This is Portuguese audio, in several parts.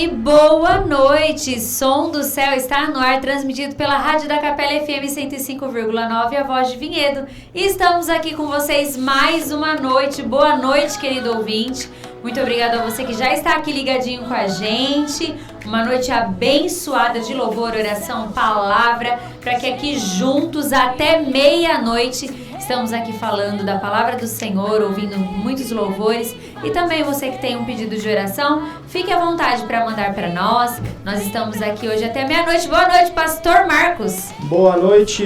E boa noite! Som do Céu está no ar, transmitido pela Rádio da Capela FM 105,9, a Voz de Vinhedo. E estamos aqui com vocês mais uma noite. Boa noite, querido ouvinte. Muito obrigada a você que já está aqui ligadinho com a gente. Uma noite abençoada de louvor, oração, palavra, para que aqui juntos até meia-noite estamos aqui falando da palavra do Senhor, ouvindo muitos louvores. E também você que tem um pedido de oração, fique à vontade para mandar para nós. Nós estamos aqui hoje até meia-noite. Boa noite, Pastor Marcos. Boa noite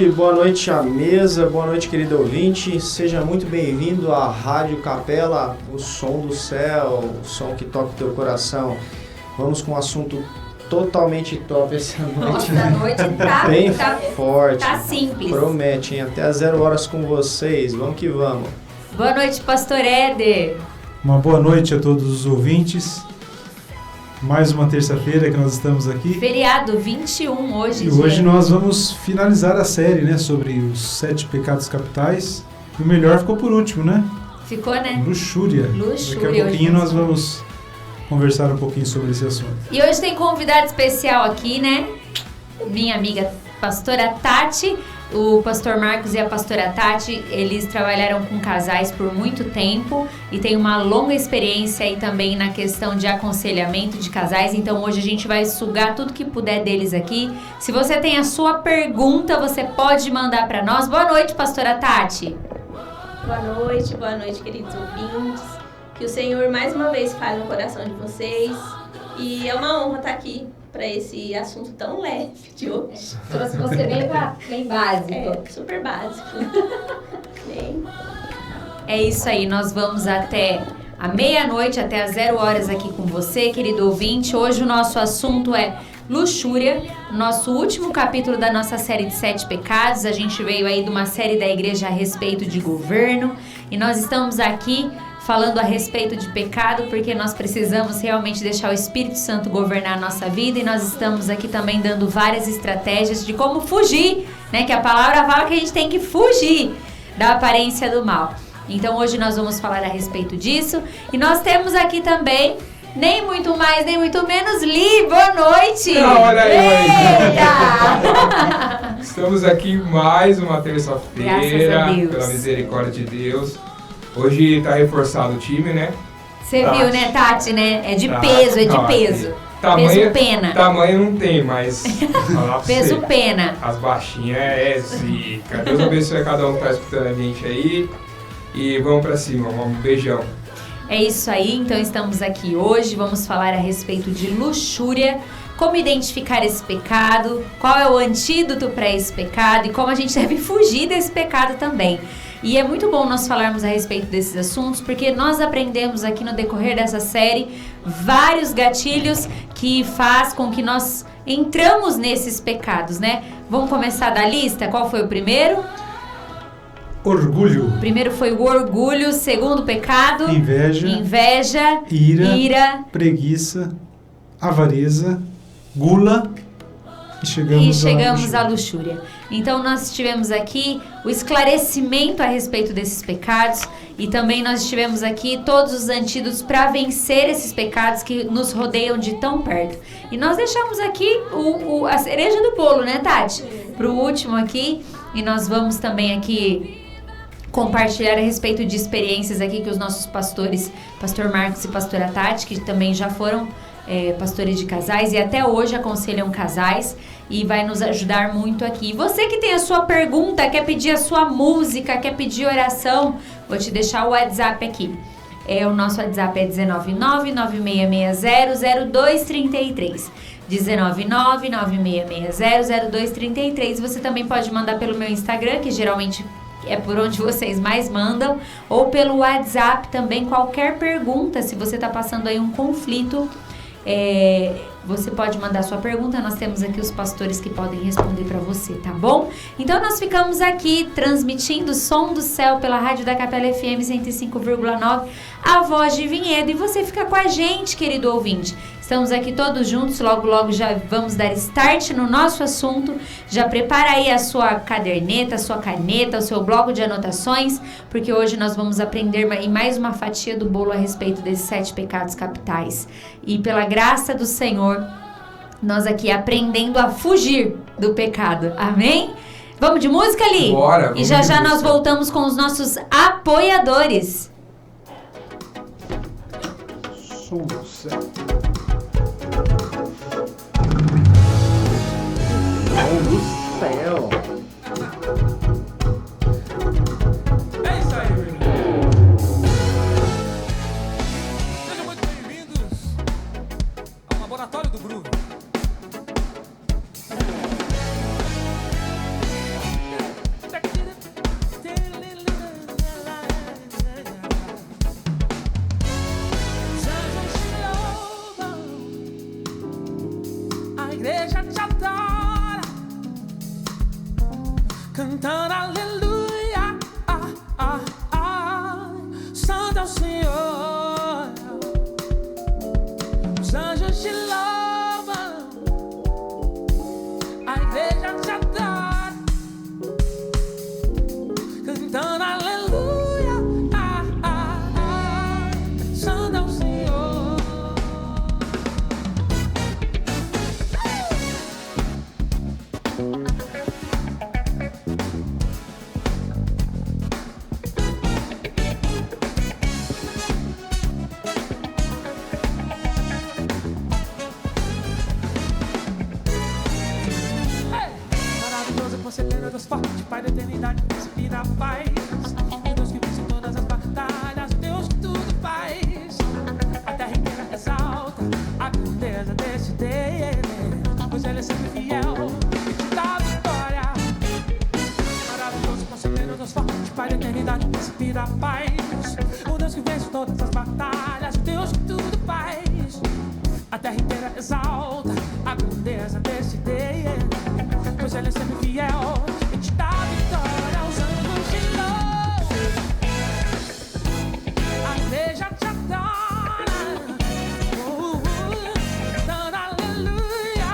à mesa, boa noite, querido ouvinte. Seja muito bem-vindo à Rádio Capela, o som do céu, o som que toca o teu coração. Vamos com um assunto totalmente top essa noite. Nossa, a noite tá bem tá forte. Tá simples. Promete, hein? Até às 0 horas com vocês. Vamos que vamos. Boa noite, Pastor Éder. Uma boa noite a todos os ouvintes. Mais uma terça-feira que nós estamos aqui. Feriado 21 hoje. E hoje nós vamos finalizar a série, né, sobre os 7 pecados capitais. E o melhor ficou por último, né? Ficou, né? Luxúria. Daqui a pouquinho nós vamos conversar um pouquinho sobre esse assunto. E hoje tem convidado especial aqui, né? Minha amiga pastora Tati. O pastor Marcos e a pastora Tati, eles trabalharam com casais por muito tempo e tem uma longa experiência aí também na questão de aconselhamento de casais. Então hoje a gente vai sugar tudo que puder deles aqui. Se você tem a sua pergunta, você pode mandar para nós. Boa noite, pastora Tati. Boa noite, queridos ouvintes. Que o Senhor mais uma vez fale no coração de vocês. E é uma honra estar aqui para esse assunto tão leve de hoje. Trouxe você bem básico. É, super básico. É isso aí, nós vamos até a meia-noite, até às 0 horas aqui com você, querido ouvinte. Hoje o nosso assunto é luxúria, nosso último capítulo da nossa série de 7 pecados. A gente veio aí de uma série da igreja a respeito de governo e nós estamos aqui falando a respeito de pecado, porque nós precisamos realmente deixar o Espírito Santo governar a nossa vida, e nós estamos aqui também dando várias estratégias de como fugir, né? Que a palavra fala que a gente tem que fugir da aparência do mal. Então hoje nós vamos falar a respeito disso, e nós temos aqui também, nem muito mais, nem muito menos, Li, boa noite! Olha aí! Estamos aqui mais uma terça-feira, pela misericórdia de Deus. Hoje tá reforçado o time, né? Você viu, né, Tati, né? É de peso, peso. Peso pena. Tamanho não tem, mas... Peso pena. As baixinhas é zica. Deus abençoe cada um que tá escutando a gente aí. E vamos pra cima, um beijão. É isso aí, então estamos aqui hoje, vamos falar a respeito de luxúria, como identificar esse pecado, qual é o antídoto para esse pecado e como a gente deve fugir desse pecado também. E é muito bom nós falarmos a respeito desses assuntos, porque nós aprendemos aqui no decorrer dessa série vários gatilhos que faz com que nós entramos nesses pecados, né? Vamos começar da lista? Qual foi o primeiro? Orgulho. O primeiro foi o orgulho, segundo pecado, inveja, ira, preguiça, avareza, gula e chegamos à luxúria. Então nós tivemos aqui o esclarecimento a respeito desses pecados e também nós tivemos aqui todos os antídotos para vencer esses pecados que nos rodeiam de tão perto. E nós deixamos aqui a cereja do bolo, né, Tati? Para o último aqui, e nós vamos também aqui compartilhar a respeito de experiências aqui que os nossos pastores, pastor Marcos e pastora Tati, que também já foram pastores de casais e até hoje aconselham casais, e vai nos ajudar muito aqui. Você que tem a sua pergunta, quer pedir a sua música, quer pedir oração, vou te deixar o WhatsApp aqui. O nosso WhatsApp é 19996600233. 19996600233. Você também pode mandar pelo meu Instagram, que geralmente é por onde vocês mais mandam, ou pelo WhatsApp também, qualquer pergunta. Se você está passando aí um conflito, você pode mandar sua pergunta, nós temos aqui os pastores que podem responder para você, tá bom? Então nós ficamos aqui transmitindo o som do céu pela Rádio da Capela FM 105,9, a Voz de Vinhedo, e você fica com a gente, querido ouvinte. Estamos aqui todos juntos, logo logo já vamos dar start no nosso assunto. Já prepara aí a sua caderneta, a sua caneta, o seu bloco de anotações, porque hoje nós vamos aprender em mais uma fatia do bolo a respeito desses 7 pecados capitais. E pela graça do Senhor, nós aqui aprendendo a fugir do pecado. Amém? Vamos de música, ali? Bora! E já já nós voltamos com os nossos apoiadores. Som do céu. Som do céu. É isso aí, meu irmão. Sejam muito bem-vindos ao Laboratório do Groove. A igreja te adora, cantando aleluia, santo é o Senhor. Os anjos te louvam, a igreja te adora, cantando aleluia, santo é o Senhor. Maravilhoso conselheiro dos fortes, Pai da eternidade, príncipe da paz. O Deus que vence todas as batalhas, Deus que tudo faz. A terra inteira exalta a grandeza desse Deus, pois Ele é sempre fiel e te dá vitória. Maravilhoso conselheiro dos fortes, Pai da eternidade, príncipe da paz. O Deus que vence todas as batalhas, Deus que tudo faz. A terra inteira exalta a grandeza desse Deus, pois Ele é sempre fiel e te dá vitória. Os anjos te louvam, a igreja te adora, cantando aleluia,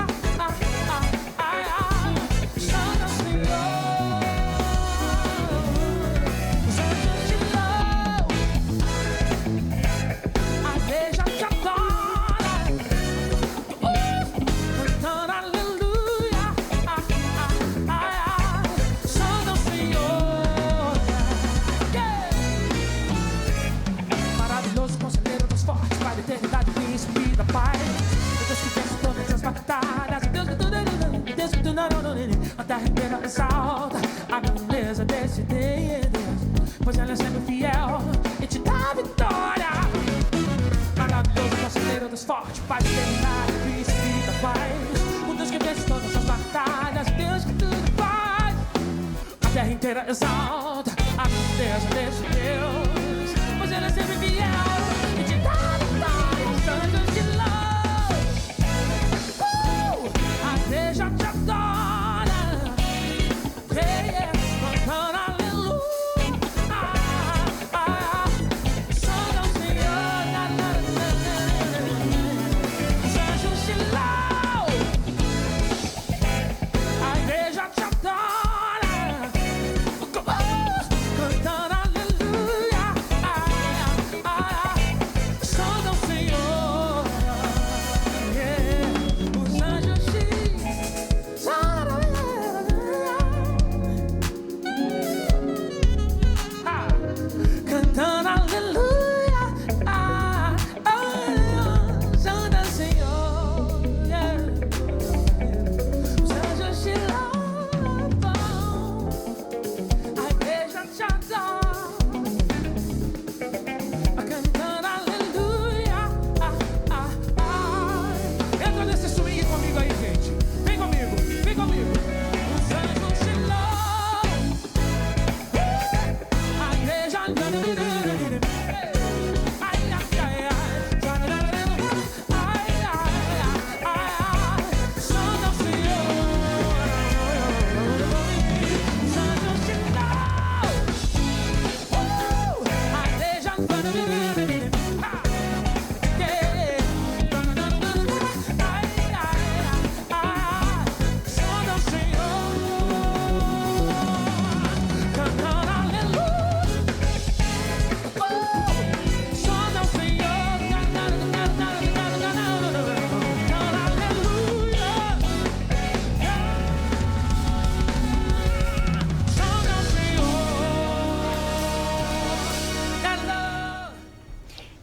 santo é o Senhor. Os anjos te louvam, a igreja te adora, cantando aleluia, santo é o Senhor. Maravilhoso conselheiro dos fortes, Pai da eternidade, príncipe da paz. O Deus que vence todas as batalhas, Deus que tudo, Deus que tudo, a terra inteira exalta a grandeza desse Deus, pois Ele é sempre fiel e te dá vitória. Maravilhoso conselheiro dos fortes, Pai da eternidade, príncipe da paz. O Deus que vence todas as batalhas, Deus que tudo faz. A terra inteira exalta a grandeza desse Deus, pois Ele é sempre fiel e te dá vitória. Os anjos te louvam, a igreja te adora, cantando aleluia, santo é o Senhor. Os anjos te louvam, a igreja te adora, cantando aleluia.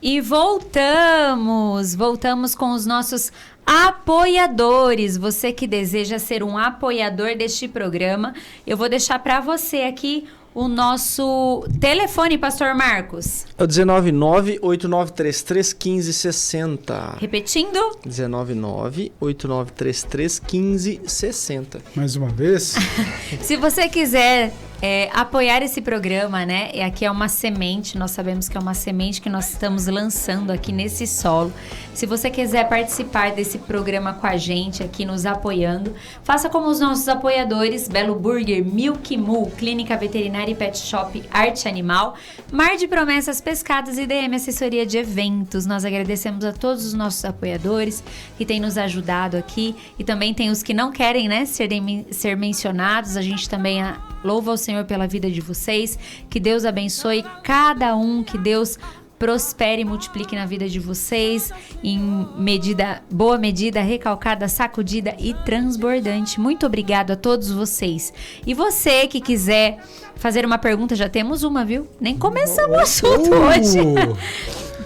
E voltamos com os nossos apoiadores. Você que deseja ser um apoiador deste programa, eu vou deixar para você aqui o nosso telefone, Pastor Marcos. É o 199-8933-1560. Repetindo? 199-8933-1560. Mais uma vez. Se você quiser apoiar esse programa, né? E aqui é uma semente, nós sabemos que é uma semente que nós estamos lançando aqui nesse solo. Se você quiser participar desse programa com a gente aqui, nos apoiando, faça como os nossos apoiadores: Belo Burger, Milk Moo, Clínica Veterinária e Pet Shop Arte Animal, Mar de Promessas Pescados e DM Assessoria de Eventos. Nós agradecemos a todos os nossos apoiadores que têm nos ajudado aqui, e também tem os que não querem, né, ser mencionados. A gente também louva ao Senhor pela vida de vocês, que Deus abençoe cada um, que Deus prospere e multiplique na vida de vocês em boa medida, recalcada, sacudida e transbordante. Muito obrigado a todos vocês. E você que quiser fazer uma pergunta, já temos uma, viu? Nem começamos o assunto hoje.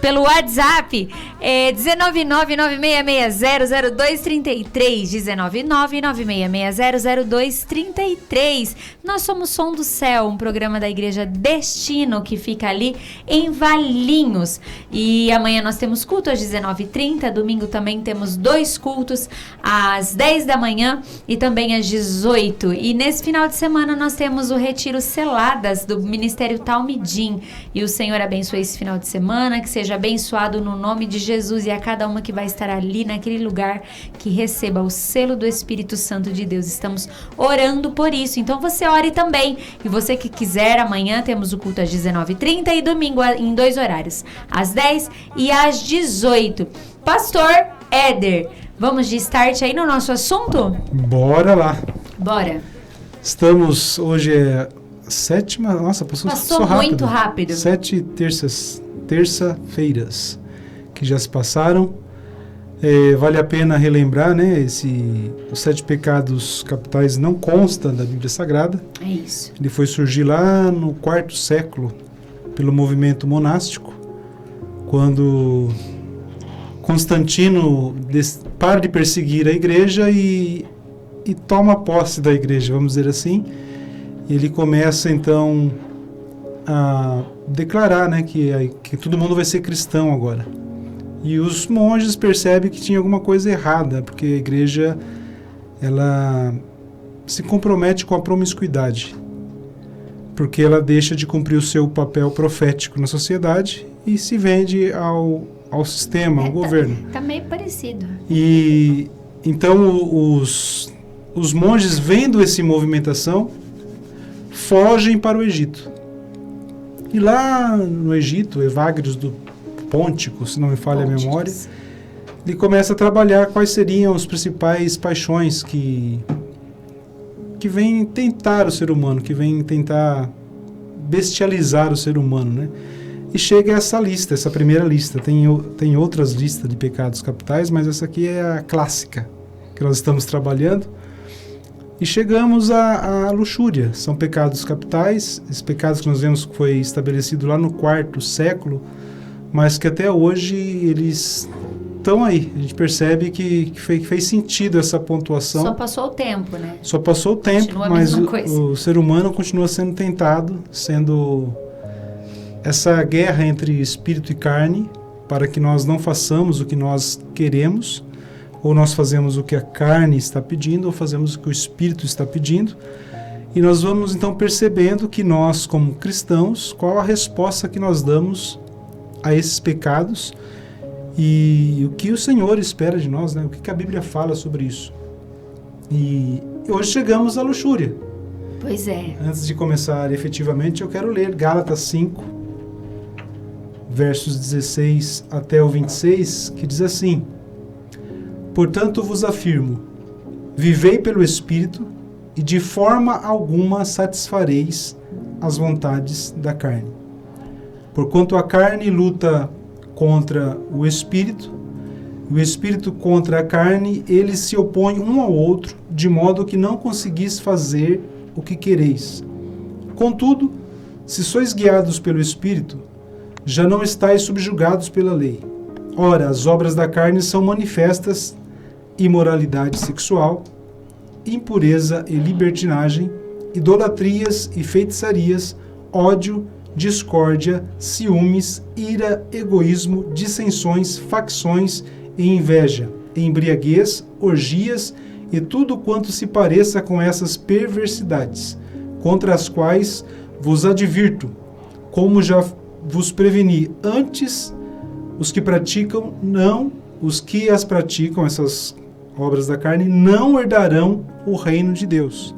Pelo WhatsApp, 19996600233, 19996600233. Nós somos Som do Céu, um programa da Igreja Destino, que fica ali em Valinhos. E amanhã nós temos culto às 19h30, domingo também temos 2 cultos, às 10 da manhã e também às 18. E nesse final de semana nós temos o Retiro Seladas do Ministério Talmidim. E o Senhor abençoe esse final de semana, que seja abençoado no nome de Jesus, e a cada uma que vai estar ali naquele lugar, que receba o selo do Espírito Santo de Deus. Estamos orando por isso, então você ore também. E você que quiser, amanhã temos o culto às 19h30 e domingo em 2 horários, às 10 e às 18. Pastor Éder, vamos de start aí no nosso assunto? Bora lá. Bora. Estamos, hoje é a 7ª, nossa, passou muito rápido. 7 terça-feiras que já se passaram. Vale a pena relembrar, né? Os 7 pecados capitais não consta da Bíblia Sagrada. É isso. Ele foi surgir lá no 4º século pelo movimento monástico, quando Constantino para de perseguir a igreja e toma posse da igreja, vamos dizer assim. Ele começa então a declarar, né, que todo mundo vai ser cristão agora. E os monges percebem que tinha alguma coisa errada, porque a igreja ela se compromete com a promiscuidade, porque ela deixa de cumprir o seu papel profético na sociedade e se vende ao sistema, ao governo. Tá meio parecido. E então os monges, vendo essa movimentação, fogem para o Egito. E lá no Egito, Evagrius do Pôntico, se não me falha a memória, ele começa a trabalhar quais seriam as principais paixões que vêm tentar o ser humano, que vêm tentar bestializar o ser humano, né? E chega a essa lista, essa primeira lista. Tem outras listas de pecados capitais, mas essa aqui é a clássica que nós estamos trabalhando. E chegamos à luxúria. São pecados capitais, esses pecados que nós vemos que foi estabelecido lá no 4º século, mas que até hoje eles estão aí. A gente percebe que fez sentido essa pontuação. Só passou o tempo, né? Só passou o tempo, continua mas o ser humano continua sendo tentado, sendo essa guerra entre espírito e carne, para que nós não façamos o que nós queremos, ou nós fazemos o que a carne está pedindo, ou fazemos o que o Espírito está pedindo. E nós vamos então percebendo que nós, como cristãos, qual a resposta que nós damos a esses pecados e o que o Senhor espera de nós, né? O que a Bíblia fala sobre isso. E hoje chegamos à luxúria. Pois é. Antes de começar efetivamente, eu quero ler Gálatas 5, versos 16 até o 26, que diz assim: portanto vos afirmo, vivei pelo Espírito, e de forma alguma satisfareis as vontades da carne. Porquanto a carne luta contra o Espírito, e o Espírito contra a carne, eles se opõem um ao outro, de modo que não conseguis fazer o que quereis. Contudo, se sois guiados pelo Espírito, já não estáis subjugados pela lei. Ora, as obras da carne são manifestas: imoralidade sexual, impureza e libertinagem, idolatrias e feitiçarias, ódio, discórdia, ciúmes, ira, egoísmo, dissensões, facções e inveja, embriaguez, orgias e tudo quanto se pareça com essas perversidades, contra as quais vos advirto, como já vos preveni antes. Os que as praticam, essas obras da carne, não herdarão o reino de Deus.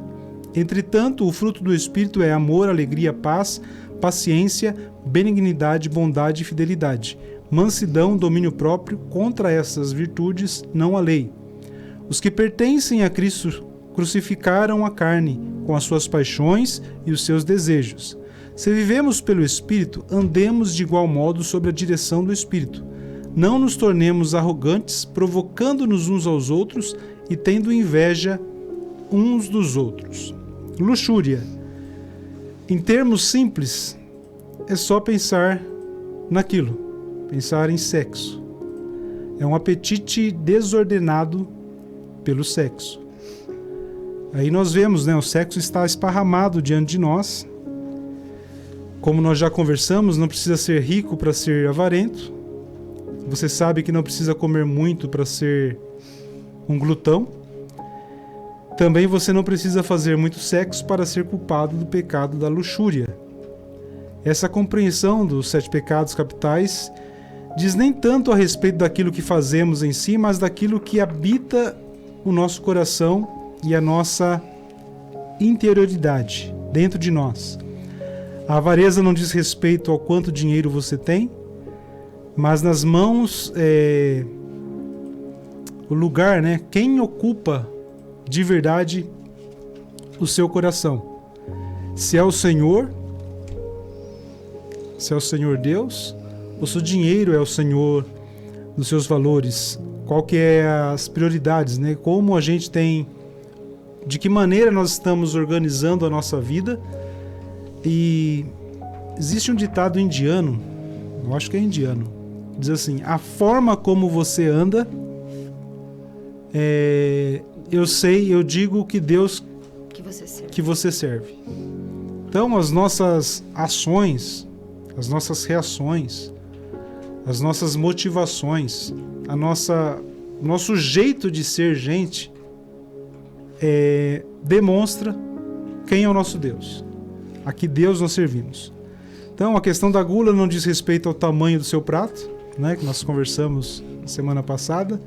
Entretanto, o fruto do Espírito é amor, alegria, paz, paciência, benignidade, bondade e fidelidade, mansidão, domínio próprio. Contra essas virtudes não há lei. Os que pertencem a Cristo crucificaram a carne, com as suas paixões e os seus desejos. Se vivemos pelo Espírito, andemos de igual modo sob a direção do Espírito. Não nos tornemos arrogantes, provocando-nos uns aos outros e tendo inveja uns dos outros. Luxúria. Em termos simples, é só pensar naquilo, pensar em sexo. É um apetite desordenado pelo sexo. Aí nós vemos, o sexo está esparramado diante de nós. Como nós já conversamos, não precisa ser rico para ser avarento. Você sabe que não precisa comer muito para ser um glutão. Também você não precisa fazer muito sexo para ser culpado do pecado da luxúria. Essa compreensão dos 7 pecados capitais diz nem tanto a respeito daquilo que fazemos em si, mas daquilo que habita o nosso coração e a nossa interioridade dentro de nós. A avareza não diz respeito ao quanto dinheiro você tem, mas nas mãos, o lugar, quem ocupa de verdade o seu coração. Se é o Senhor Deus, ou se o dinheiro é o Senhor dos seus valores, qual que é as prioridades, como a gente tem, de que maneira nós estamos organizando a nossa vida. E existe um ditado indiano, eu acho que é indiano, diz assim: a forma como você anda, eu digo que Deus que você serve. Então as nossas ações, as nossas reações, as nossas motivações, nosso jeito de ser gente, demonstra quem é o nosso Deus. A que Deus nós servimos. Então, a questão da gula não diz respeito ao tamanho do seu prato, que nós conversamos semana passada,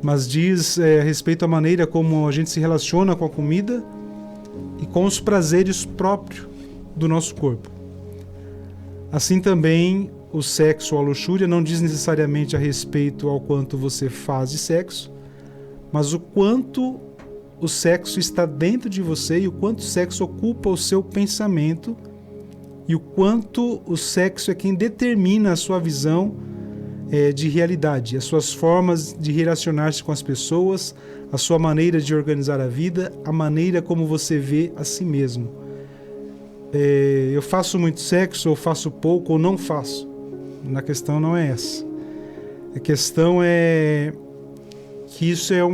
mas diz respeito à maneira como a gente se relaciona com a comida e com os prazeres próprios do nosso corpo. Assim também, o sexo ou a luxúria não diz necessariamente a respeito ao quanto você faz de sexo, mas o quanto o sexo está dentro de você e o quanto o sexo ocupa o seu pensamento e o quanto o sexo é quem determina a sua visão de realidade, as suas formas de relacionar-se com as pessoas, a sua maneira de organizar a vida, a maneira como você vê a si mesmo. Eu faço muito sexo, ou faço pouco, ou não faço. A questão não é essa. A questão é que isso é o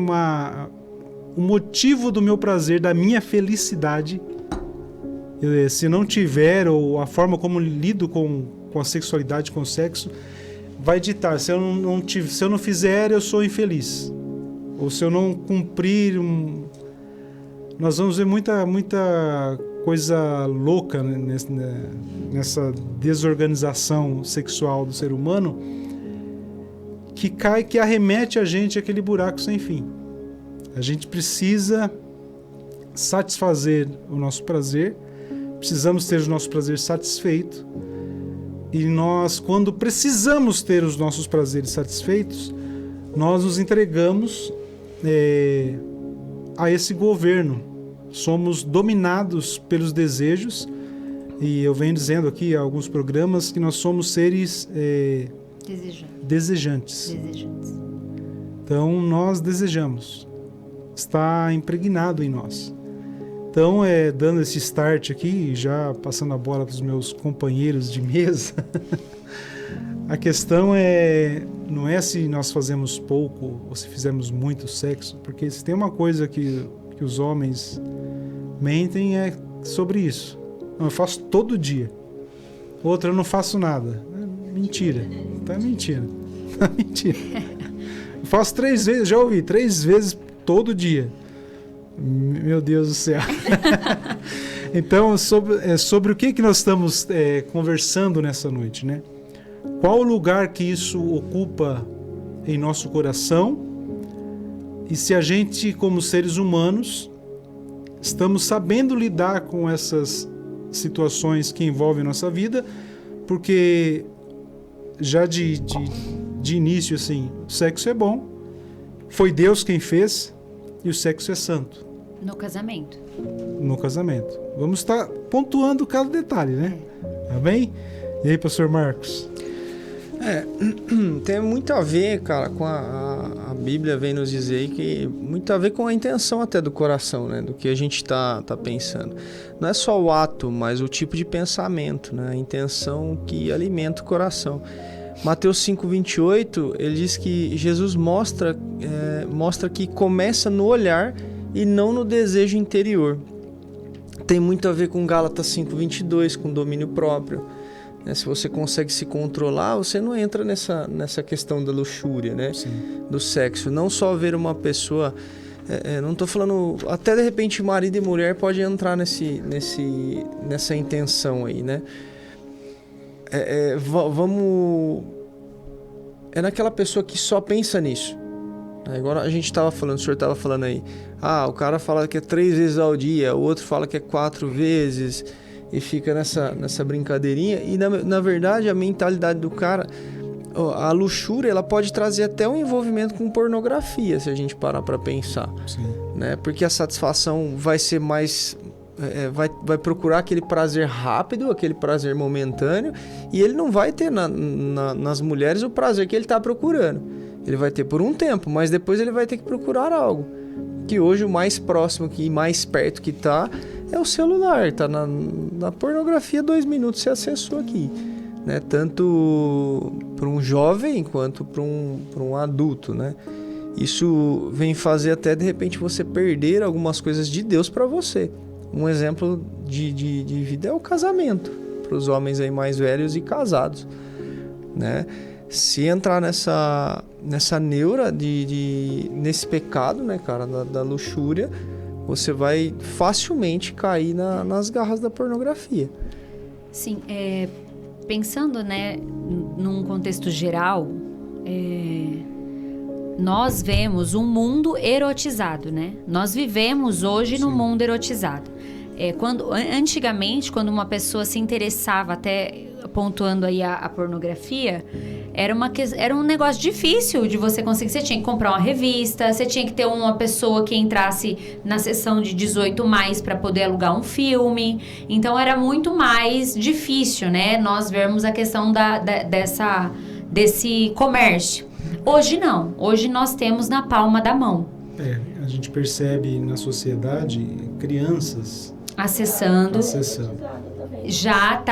motivo do meu prazer, da minha felicidade. Se não tiver, ou a forma como lido com a sexualidade, com o sexo, vai ditar. Se eu não fizer, eu sou infeliz. Ou se eu não cumprir, nós vamos ver muita coisa louca nessa desorganização sexual do ser humano, que arremete a gente àquele buraco sem fim. A gente precisa satisfazer o nosso prazer, precisamos ter o nosso prazer satisfeito, e nós, quando precisamos ter os nossos prazeres satisfeitos, nós nos entregamos a esse governo. Somos dominados pelos desejos, e eu venho dizendo aqui há alguns programas que nós somos seres desejantes. Então nós desejamos, está impregnado em nós. Então, dando esse start aqui, já passando a bola para os meus companheiros de mesa, a questão não é se nós fazemos pouco ou se fizemos muito sexo, porque se tem uma coisa que os homens mentem é sobre isso. Não, eu faço todo dia. Outra, eu não faço nada. Mentira. Tá mentira. Tá mentira. Eu faço 3 vezes, já ouvi, 3 vezes todo dia. Meu Deus do céu. Então, sobre o que nós estamos conversando nessa noite, né? Qual o lugar que isso ocupa em nosso coração? E se a gente, como seres humanos, estamos sabendo lidar com essas situações que envolvem nossa vida, porque já de início, assim, o sexo é bom, foi Deus quem fez, e o sexo é santo. No casamento. No casamento. Vamos estar pontuando cada detalhe, né? Tá bem? E aí, pastor Marcos? Tem muito a ver, cara, com a Bíblia vem nos dizer que muito a ver com a intenção até do coração, né? Do que a gente tá pensando. Não é só o ato, mas o tipo de pensamento, né? A intenção que alimenta o coração. Mateus 5:28, ele diz que Jesus mostra que começa no olhar e não no desejo interior. Tem muito a ver com Gálatas 5:22, com domínio próprio. Se você consegue se controlar, você não entra nessa questão da luxúria, né? Do sexo. Não só ver uma pessoa... não estou falando... Até de repente marido e mulher pode entrar nessa intenção aí, né? Vamos... É naquela pessoa que só pensa nisso. Agora a gente estava falando, o senhor estava falando aí, o cara fala que é 3 vezes ao dia, o outro fala que é 4 vezes, e fica nessa brincadeirinha, e na verdade a mentalidade do cara, a luxúria, ela pode trazer até um envolvimento com pornografia, se a gente parar para pensar. Sim. Né? Porque a satisfação vai ser mais... vai procurar aquele prazer rápido, aquele prazer momentâneo, e ele não vai ter nas mulheres o prazer que ele está procurando. Ele vai ter por um tempo, mas depois ele vai ter que procurar algo. Que hoje o mais próximo e mais perto que está é o celular. Está na pornografia, 2 minutos você acessou aqui. Né? Tanto para um jovem quanto para um adulto. Né? Isso vem fazer até de repente você perder algumas coisas de Deus para você. Um exemplo de vida é o casamento, para os homens aí mais velhos e casados, né? Se entrar nessa neura, nesse pecado, né, cara, da luxúria, você vai facilmente cair nas garras da pornografia. Sim, pensando, né, num contexto geral, nós vemos um mundo erotizado, né? Nós vivemos hoje num mundo erotizado. Antigamente, quando uma pessoa se interessava, até pontuando aí a pornografia, era um negócio difícil de você conseguir. Você tinha que comprar uma revista, você tinha que ter uma pessoa que entrasse na seção de 18+, para poder alugar um filme. Então, era muito mais difícil, né? Nós vermos a questão desse comércio. Hoje não. Hoje nós temos na palma da mão. A gente percebe na sociedade crianças acessando. Já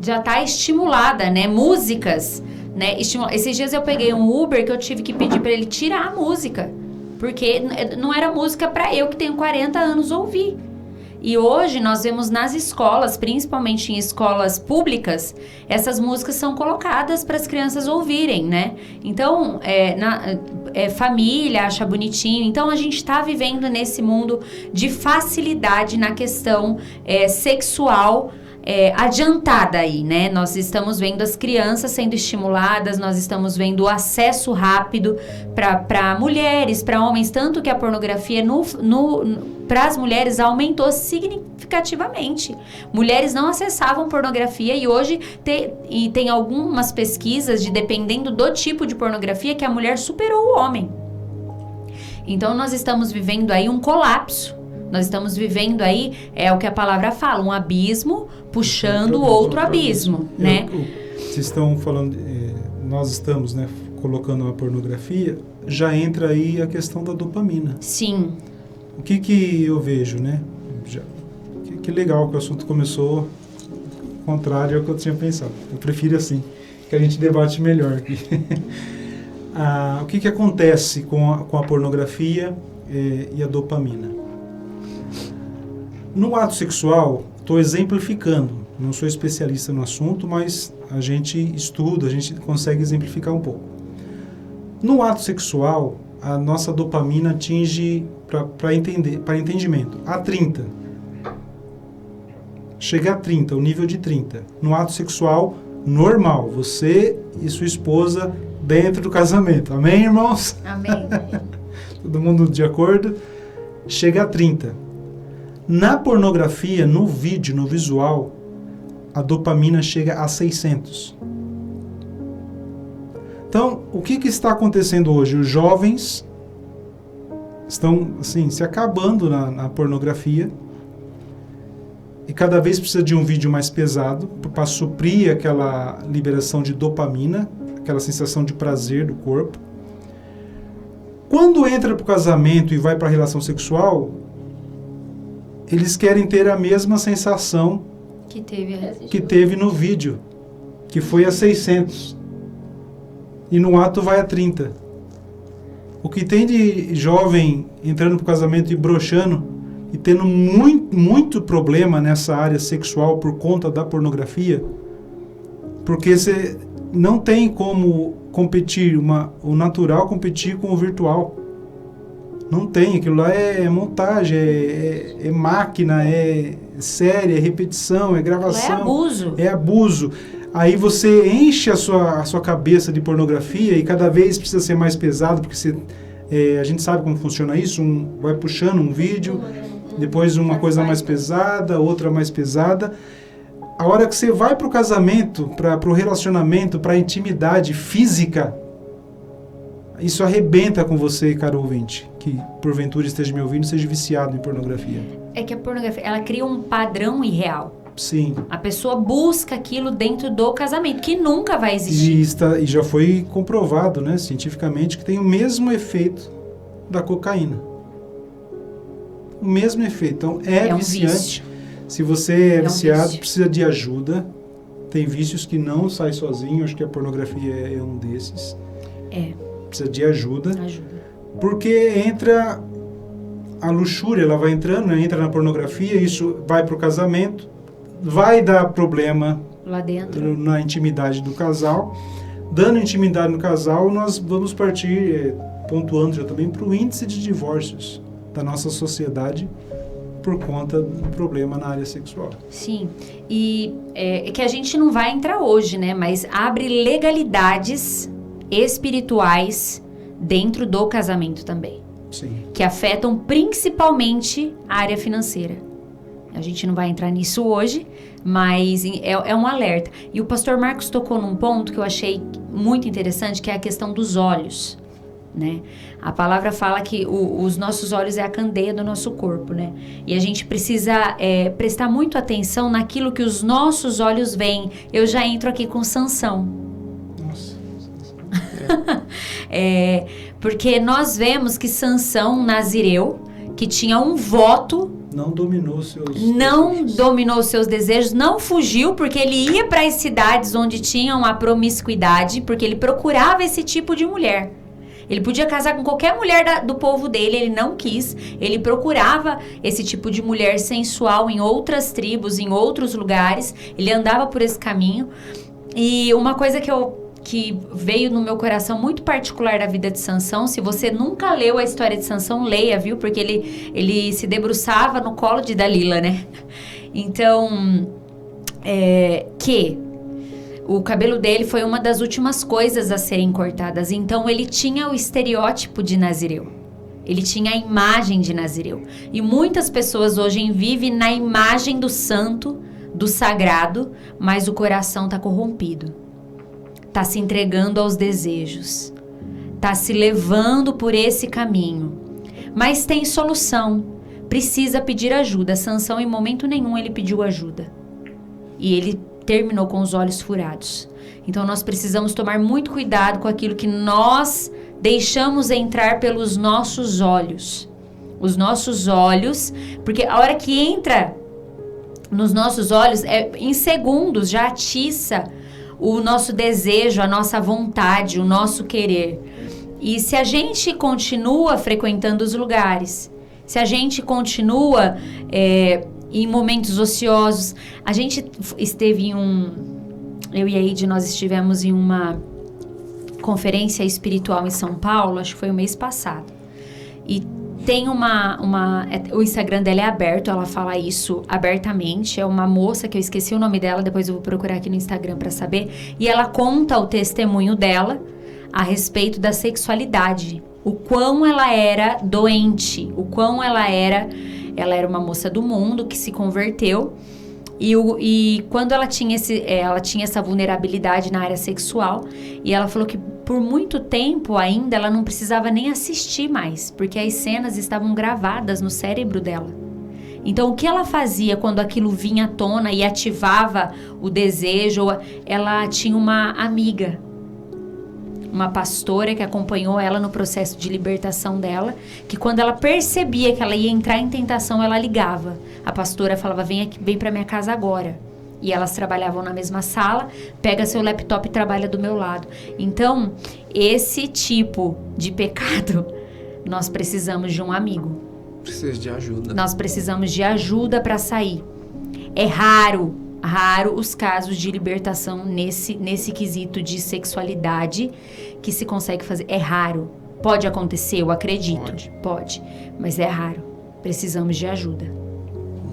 está estimulada, né? Músicas, né? Esses dias eu peguei um Uber que eu tive que pedir para ele tirar a música, porque não era música para eu que tenho 40 anos ouvir. E hoje nós vemos nas escolas, principalmente em escolas públicas, essas músicas são colocadas para as crianças ouvirem, né? Então, família acha bonitinho. Então, a gente está vivendo nesse mundo de facilidade na questão sexual adiantada aí, né? Nós estamos vendo as crianças sendo estimuladas, nós estamos vendo o acesso rápido para mulheres, para homens, tanto que a pornografia para as mulheres aumentou significativamente. Mulheres não acessavam pornografia e hoje tem algumas pesquisas dependendo do tipo de pornografia que a mulher superou o homem. Então nós estamos vivendo aí um colapso. Nós estamos vivendo aí, o que a palavra fala, um abismo puxando outro abismo, né? Vocês estão falando, nós estamos, né, colocando a pornografia, já entra aí a questão da dopamina. Sim. o que eu vejo, né? Que legal que o assunto começou contrário ao que eu tinha pensado. Eu prefiro assim, que a gente debate melhor aqui. O que acontece com a pornografia e a dopamina? No ato sexual, estou exemplificando, não sou especialista no assunto, mas a gente estuda, a gente consegue exemplificar um pouco. No ato sexual, a nossa dopamina atinge, para entendimento, a 30. Chega a 30, o nível de 30. No ato sexual normal, você e sua esposa dentro do casamento. Amém, irmãos? Amém. Todo mundo de acordo? Chega a 30. Na pornografia, no vídeo, no visual, a dopamina chega a 600. Então, o que está acontecendo hoje? Os jovens estão, assim, se acabando na pornografia e cada vez precisa de um vídeo mais pesado para suprir aquela liberação de dopamina, aquela sensação de prazer do corpo. Quando entra para o casamento e vai para a relação sexual, eles querem ter a mesma sensação que teve no vídeo, que foi a 600. E no ato vai a 30. O que tem de jovem entrando para o casamento e broxando e tendo muito problema nessa área sexual por conta da pornografia, porque você não tem como competir, o natural competir com o virtual. Não tem, aquilo lá é montagem, é máquina, é série, é repetição, é gravação. É abuso. É abuso. Aí você enche a sua cabeça de pornografia e cada vez precisa ser mais pesado, porque a gente sabe como funciona isso, vai puxando um vídeo, depois uma coisa mais pesada, outra mais pesada. A hora que você vai para o casamento, para o relacionamento, para a intimidade física, isso arrebenta com você, caro ouvinte, que porventura esteja me ouvindo, seja viciado em pornografia. É que a pornografia, ela cria um padrão irreal. Sim. A pessoa busca aquilo dentro do casamento, que nunca vai existir. E já foi comprovado, né, cientificamente, que tem o mesmo efeito da cocaína. O mesmo efeito. Então, é viciante. Vício. Se você é viciado, vício. precisa de ajuda. Tem vícios que não saem sozinho. Acho que a pornografia é um desses. Precisa de ajuda. Porque entra a luxúria, ela vai entrando, né? Entra na pornografia, isso vai para o casamento, vai dar problema lá dentro, na intimidade do casal. Dando intimidade no casal, nós vamos partir, pontuando já também, para o índice de divórcios da nossa sociedade por conta do problema na área sexual. Sim, e é que a gente não vai entrar hoje, né? Mas abre legalidades espirituais dentro do casamento também. Sim. Que afetam principalmente a área financeira. A gente não vai entrar nisso hoje, mas é um alerta. E o pastor Marcos tocou num ponto que eu achei muito interessante, que é a questão dos olhos, né? A palavra fala que os nossos olhos é a candeia do nosso corpo, né? E a gente precisa prestar muito atenção naquilo que os nossos olhos veem. Eu já entro aqui com Sansão. Nossa. Porque nós vemos que Sansão, nazireu, que tinha um voto, não dominou seus desejos, não fugiu, porque ele ia para as cidades onde tinham a promiscuidade, porque ele procurava esse tipo de mulher. Ele podia casar com qualquer mulher do povo dele, ele não quis. Ele procurava esse tipo de mulher sensual em outras tribos, em outros lugares. Ele andava por esse caminho. E uma coisa que veio no meu coração muito particular da vida de Sansão, se você nunca leu a história de Sansão, leia, viu? Porque ele se debruçava no colo de Dalila, né? Então, o cabelo dele foi uma das últimas coisas a serem cortadas. Então, ele tinha o estereótipo de nazireu. Ele tinha a imagem de nazireu. E muitas pessoas hoje vivem na imagem do santo, do sagrado, mas o coração está corrompido. Está se entregando aos desejos. Está se levando por esse caminho. Mas tem solução. Precisa pedir ajuda. Sansão, em momento nenhum, ele pediu ajuda. E ele terminou com os olhos furados. Então, nós precisamos tomar muito cuidado com aquilo que nós deixamos entrar pelos nossos olhos. Os nossos olhos, porque a hora que entra nos nossos olhos, em segundos já atiça o nosso desejo, a nossa vontade, o nosso querer. E se a gente continua frequentando os lugares, se a gente continua em momentos ociosos, a gente esteve eu e a Ide, nós estivemos em uma conferência espiritual em São Paulo, acho que foi o mês passado. E tem o Instagram dela é aberto, ela fala isso abertamente. É uma moça que eu esqueci o nome dela, depois eu vou procurar aqui no Instagram para saber. E ela conta o testemunho dela a respeito da sexualidade. O quão ela era doente, o quão ela era uma moça do mundo que se converteu. E quando ela tinha essa vulnerabilidade na área sexual, e ela falou que por muito tempo ainda ela não precisava nem assistir mais, porque as cenas estavam gravadas no cérebro dela. Então o que ela fazia quando aquilo vinha à tona e ativava o desejo? Ela tinha uma amiga, uma pastora que acompanhou ela no processo de libertação dela, que quando ela percebia que ela ia entrar em tentação, ela ligava. A pastora falava, vem para minha casa agora. E elas trabalhavam na mesma sala, pega seu laptop e trabalha do meu lado. Então, esse tipo de pecado, nós precisamos de um amigo. Precisa de ajuda. Nós precisamos de ajuda para sair. É raro os casos de libertação nesse quesito de sexualidade que se consegue fazer. É raro. Pode acontecer, eu acredito. Pode. Mas é raro. Precisamos de ajuda.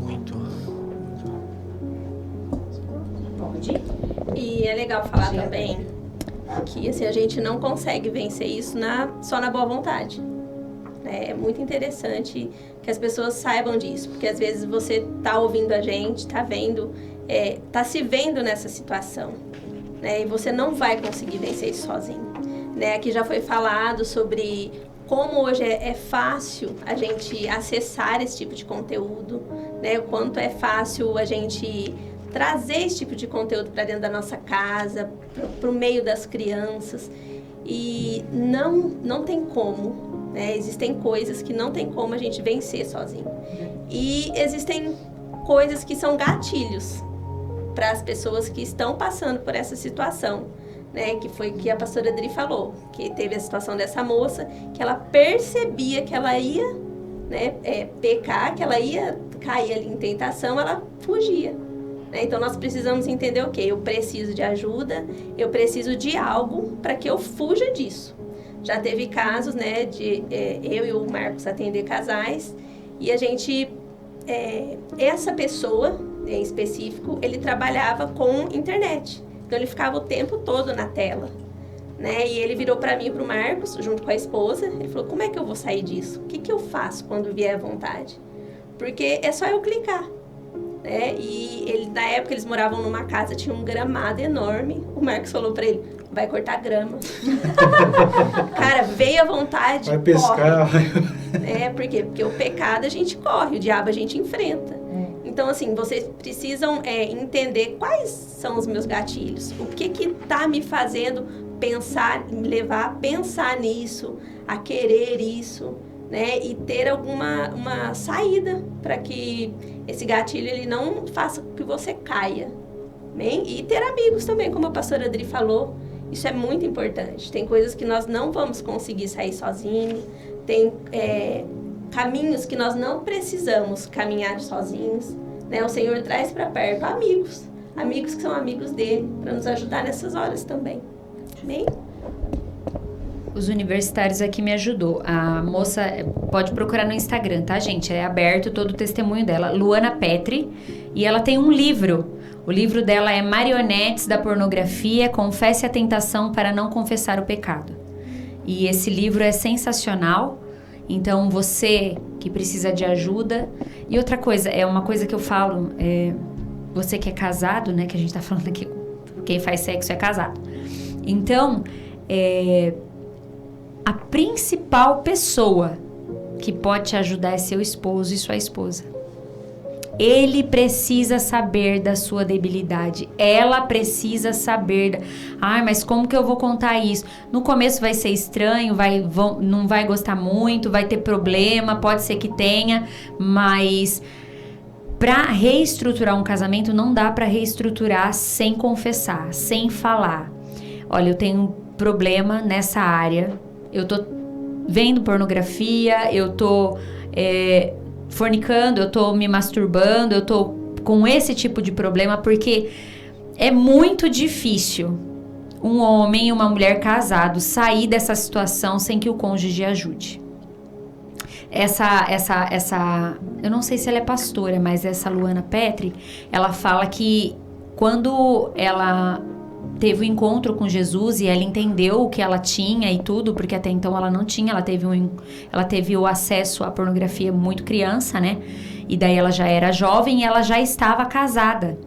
Muito raro. Pode. E é legal falar também que assim, a gente não consegue vencer isso só na boa vontade. É muito interessante que as pessoas saibam disso, porque às vezes você tá ouvindo a gente, tá vendo, tá se vendo nessa situação, né? E você não vai conseguir vencer isso sozinho, né? Aqui já foi falado sobre como hoje é fácil a gente acessar esse tipo de conteúdo, né? O quanto é fácil a gente trazer esse tipo de conteúdo para dentro da nossa casa, para o meio das crianças, e não tem como. Existem coisas que não tem como a gente vencer sozinho. E existem coisas que são gatilhos para as pessoas que estão passando por essa situação, né? Que foi que a pastora Adri falou, que teve a situação dessa moça, que ela percebia que ela ia, né, pecar, que ela ia cair ali em tentação, ela fugia. Então nós precisamos entender o quê? Eu preciso de ajuda, eu preciso de algo para que eu fuja disso. Já teve casos, né, de eu e o Marcos atender casais, e a gente, essa pessoa em específico, ele trabalhava com internet. Então ele ficava o tempo todo na tela, né? E ele virou para mim e para o Marcos, junto com a esposa, ele falou, como é que eu vou sair disso? O que eu faço quando vier a vontade? Porque é só eu clicar. E na época eles moravam numa casa, tinha um gramado enorme. O Marcos falou pra ele, vai cortar grama. Cara, veio à vontade, vai pescar. Corre. Por quê? Porque o pecado a gente corre, o diabo a gente enfrenta. Então, assim, vocês precisam entender quais são os meus gatilhos. O que tá me fazendo pensar, me levar a pensar nisso, a querer isso, né? E ter uma saída para que esse gatilho ele não faça com que você caia. Né? E ter amigos também, como a pastora Adri falou. Isso é muito importante. Tem coisas que nós não vamos conseguir sair sozinhos. Tem caminhos que nós não precisamos caminhar sozinhos. Né? O Senhor traz para perto amigos. Amigos que são amigos dele, para nos ajudar nessas horas também. Amém? Os universitários aqui me ajudou. A moça, pode procurar no Instagram, tá, gente? É aberto todo o testemunho dela. Luana Petri. E ela tem um livro. O livro dela é Marionetes da Pornografia, Confesse a Tentação para Não Confessar o Pecado. E esse livro é sensacional. Então, você que precisa de ajuda... E outra coisa, é uma coisa que eu falo... você que é casado, né? Que a gente tá falando aqui, quem faz sexo é casado. Então, a principal pessoa que pode te ajudar é seu esposo e sua esposa. Ele precisa saber da sua debilidade. Ela precisa saber. Ai, mas como que eu vou contar isso? No começo vai ser estranho, não vai gostar muito, vai ter problema, pode ser que tenha, mas para reestruturar um casamento não dá para reestruturar sem confessar, sem falar. Olha, eu tenho um problema nessa área, eu tô vendo pornografia, eu tô fornicando, eu tô me masturbando, eu tô com esse tipo de problema, porque é muito difícil um homem e uma mulher casados sair dessa situação sem que o cônjuge ajude. Eu não sei se ela é pastora, mas essa Luana Petri, ela fala que quando ela teve o encontro com Jesus e ela entendeu o que ela tinha e tudo, porque até então ela não tinha, ela teve o acesso à pornografia muito criança, né? E daí ela já era jovem e ela já estava casada.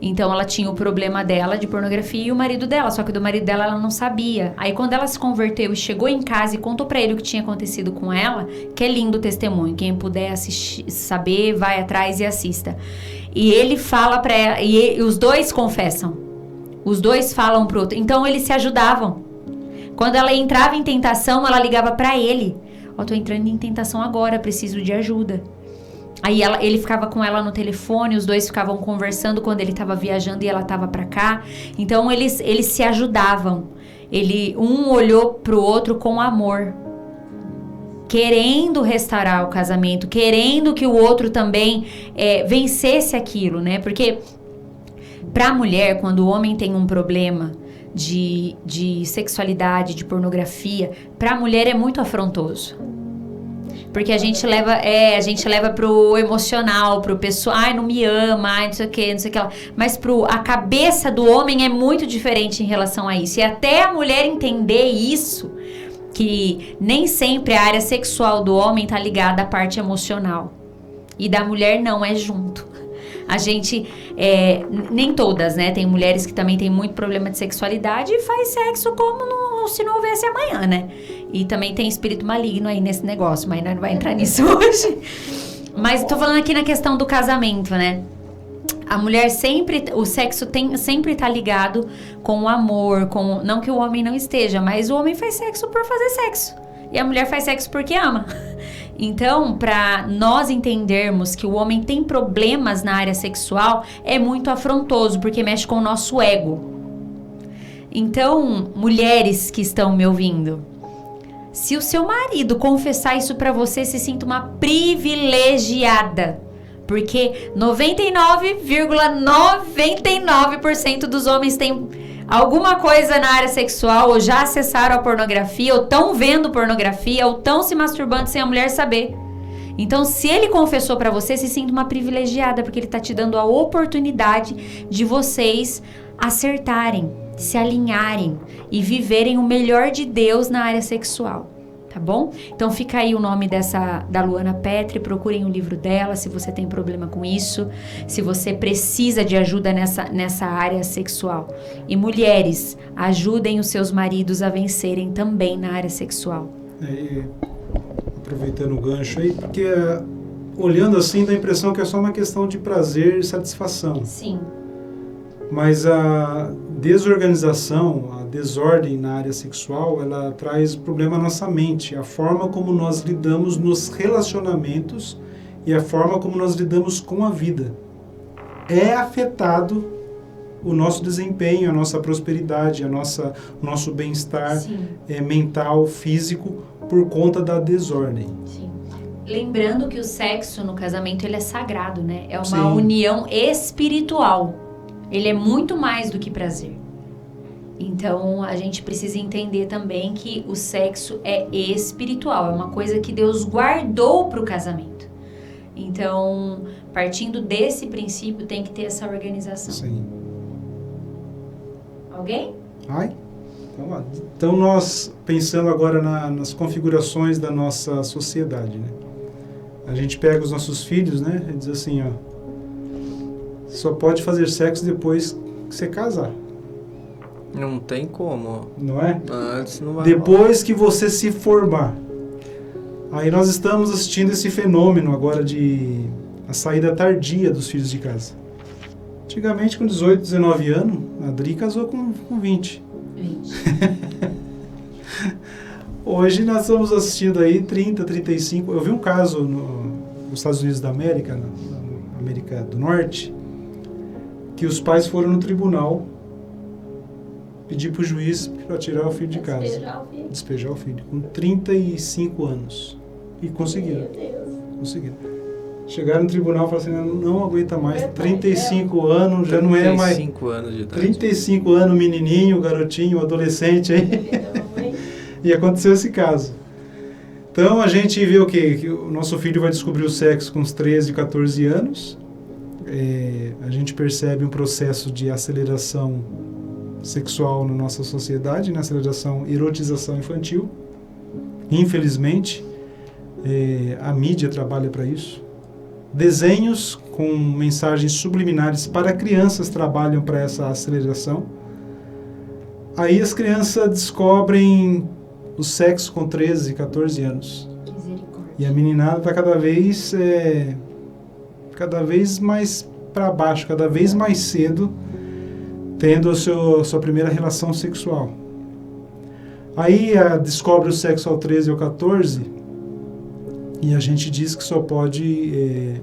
Então ela tinha o problema dela de pornografia e o marido dela, só que do marido dela ela não sabia. Aí quando ela se converteu e chegou em casa e contou pra ele o que tinha acontecido com ela, que é lindo o testemunho, quem puder assistir, saber, vai atrás e assista. E ele fala pra ela, e os dois confessam. Os dois falam pro outro. Então eles se ajudavam. Quando ela entrava em tentação, ela ligava pra ele. Ó, tô entrando em tentação agora, preciso de ajuda. Aí ele ficava com ela no telefone, os dois ficavam conversando quando ele estava viajando e ela estava pra cá. Então eles se ajudavam. Um olhou pro outro com amor, querendo restaurar o casamento, querendo que o outro também vencesse aquilo, né? Porque pra mulher, quando o homem tem um problema de sexualidade, de pornografia, pra mulher é muito afrontoso. Porque a gente leva pro emocional, pro pessoal, ai, não me ama, ai, não sei o que, não sei o que lá. Mas a cabeça do homem é muito diferente em relação a isso. E até a mulher entender isso, que nem sempre a área sexual do homem tá ligada à parte emocional. E da mulher não, é junto. A gente, nem todas, né? Tem mulheres que também têm muito problema de sexualidade e faz sexo como se não houvesse amanhã, né? E também tem espírito maligno aí nesse negócio, mas não vai entrar nisso hoje. Mas tô falando aqui na questão do casamento, né? A mulher sempre, o sexo sempre tá ligado com o amor, não que o homem não esteja, mas o homem faz sexo por fazer sexo. E a mulher faz sexo porque ama. Então, para nós entendermos que o homem tem problemas na área sexual, é muito afrontoso, porque mexe com o nosso ego. Então, mulheres que estão me ouvindo, se o seu marido confessar isso para você, se sinta uma privilegiada. Porque 99,99% dos homens têm alguma coisa na área sexual, ou já acessaram a pornografia, ou estão vendo pornografia, ou estão se masturbando sem a mulher saber. Então, se ele confessou pra você, se sinta uma privilegiada, porque ele tá te dando a oportunidade de vocês acertarem, se alinharem e viverem o melhor de Deus na área sexual. Tá bom? Então fica aí o nome da Luana Petri, procurem o livro dela se você tem problema com isso, se você precisa de ajuda nessa área sexual. E mulheres, ajudem os seus maridos a vencerem também na área sexual. Aproveitando o gancho aí, porque olhando assim dá a impressão que é só uma questão de prazer e satisfação. Sim. Mas a desorganização, a desordem na área sexual, ela traz problema à nossa mente, a forma como nós lidamos nos relacionamentos e a forma como nós lidamos com a vida. É afetado o nosso desempenho, a nossa prosperidade, o nosso bem-estar mental, físico, por conta da desordem. Sim. Lembrando que o sexo no casamento ele é sagrado, né? É uma união espiritual. Ele é muito mais do que prazer. Então, a gente precisa entender também que o sexo é espiritual. É uma coisa que Deus guardou para o casamento. Então, partindo desse princípio, tem que ter essa organização. Sim. Alguém? Então, nós pensando agora nas configurações da nossa sociedade, né? A gente pega os nossos filhos, né? E diz assim, ó, só pode fazer sexo depois que você casar. Não tem como. Não é? Antes não vai. Depois que você se formar. Aí nós estamos assistindo esse fenômeno agora de a saída tardia dos filhos de casa. Antigamente, com 18, 19 anos, a Adri casou com 20. 20. Hoje nós estamos assistindo aí 30, 35. Eu vi um caso nos Estados Unidos da América, na América do Norte, que os pais foram no tribunal pedir para o juiz para tirar o filho de casa. Despejar o filho. Com 35 anos. E conseguiram. Conseguiram. Chegaram no tribunal e falaram assim, não aguenta mais, 35 anos, já não é mais... 35 anos de idade. 35 anos, menininho, garotinho, adolescente aí. E aconteceu esse caso. Então a gente vê o quê? Que o nosso filho vai descobrir o sexo com uns 13, 14 anos. A gente percebe um processo de aceleração sexual na nossa sociedade, né? Aceleração, erotização infantil. Infelizmente, a mídia trabalha para isso. Desenhos com mensagens subliminares para crianças trabalham para essa aceleração. Aí as crianças descobrem o sexo com 13, 14 anos. E a meninada está cada vez mais para baixo, cada vez mais cedo, tendo a sua primeira relação sexual. Aí descobre o sexo aos 13 ou 14, e a gente diz que só pode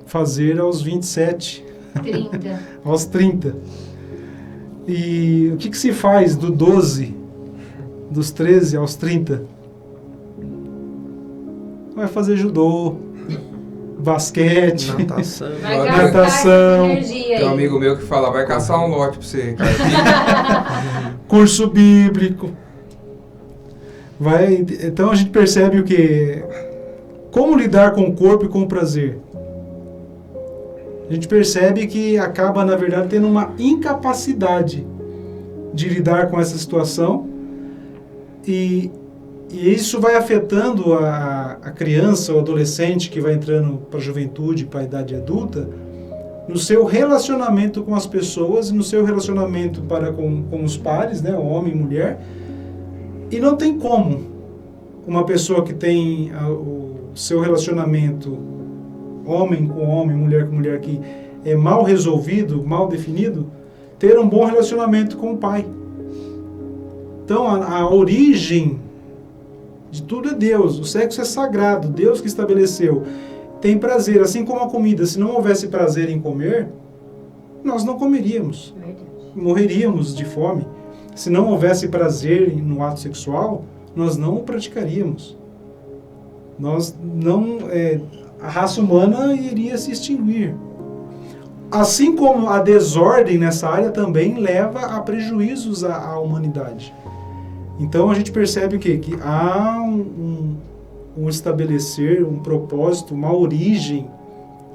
fazer aos 27. 30. Aos 30. E o que se faz do 12, dos 13 aos 30? Vai fazer judô, basquete, natação. Vai natação. Energia Tem um aí. amigo meu que fala, vai caçar um lote pra você, cara. Curso bíblico. Então a gente percebe o que? Como lidar com o corpo e com o prazer. A gente percebe que acaba, na verdade, tendo uma incapacidade de lidar com essa situação e isso vai afetando a criança ou adolescente que vai entrando para a juventude, para a idade adulta, no seu relacionamento com as pessoas, no seu relacionamento com os pares, né, homem e mulher. E não tem como uma pessoa que tem o seu relacionamento homem com homem, mulher com mulher, que é mal resolvido, mal definido, ter um bom relacionamento com o pai. Então a origem de tudo é Deus, o sexo é sagrado, Deus que estabeleceu. Tem prazer, assim como a comida, se não houvesse prazer em comer, nós não comeríamos, morreríamos de fome. Se não houvesse prazer no ato sexual, nós não o praticaríamos. A raça humana iria se extinguir. Assim como a desordem nessa área também leva a prejuízos à humanidade. Então a gente percebe o quê? Que há um estabelecer, um propósito, uma origem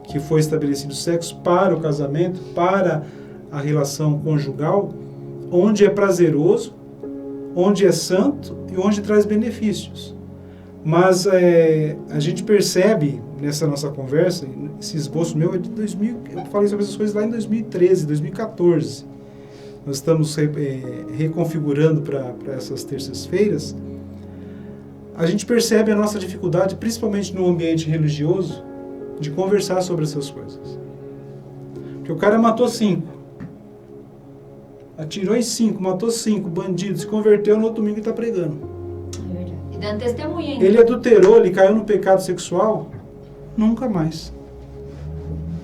que foi estabelecido o sexo para o casamento, para a relação conjugal, onde é prazeroso, onde é santo e onde traz benefícios. Mas a gente percebe nessa nossa conversa, esse esboço meu é de 2000, eu falei sobre essas coisas lá em 2013, 2014. Nós estamos reconfigurando para essas terças-feiras. A gente percebe a nossa dificuldade, principalmente no ambiente religioso, de conversar sobre essas coisas. Porque o cara matou 5. Atirou em 5, matou 5 bandidos, se converteu, no outro domingo e está pregando. É verdade. E dando testemunha ainda. Ele adulterou, ele caiu no pecado sexual, nunca mais.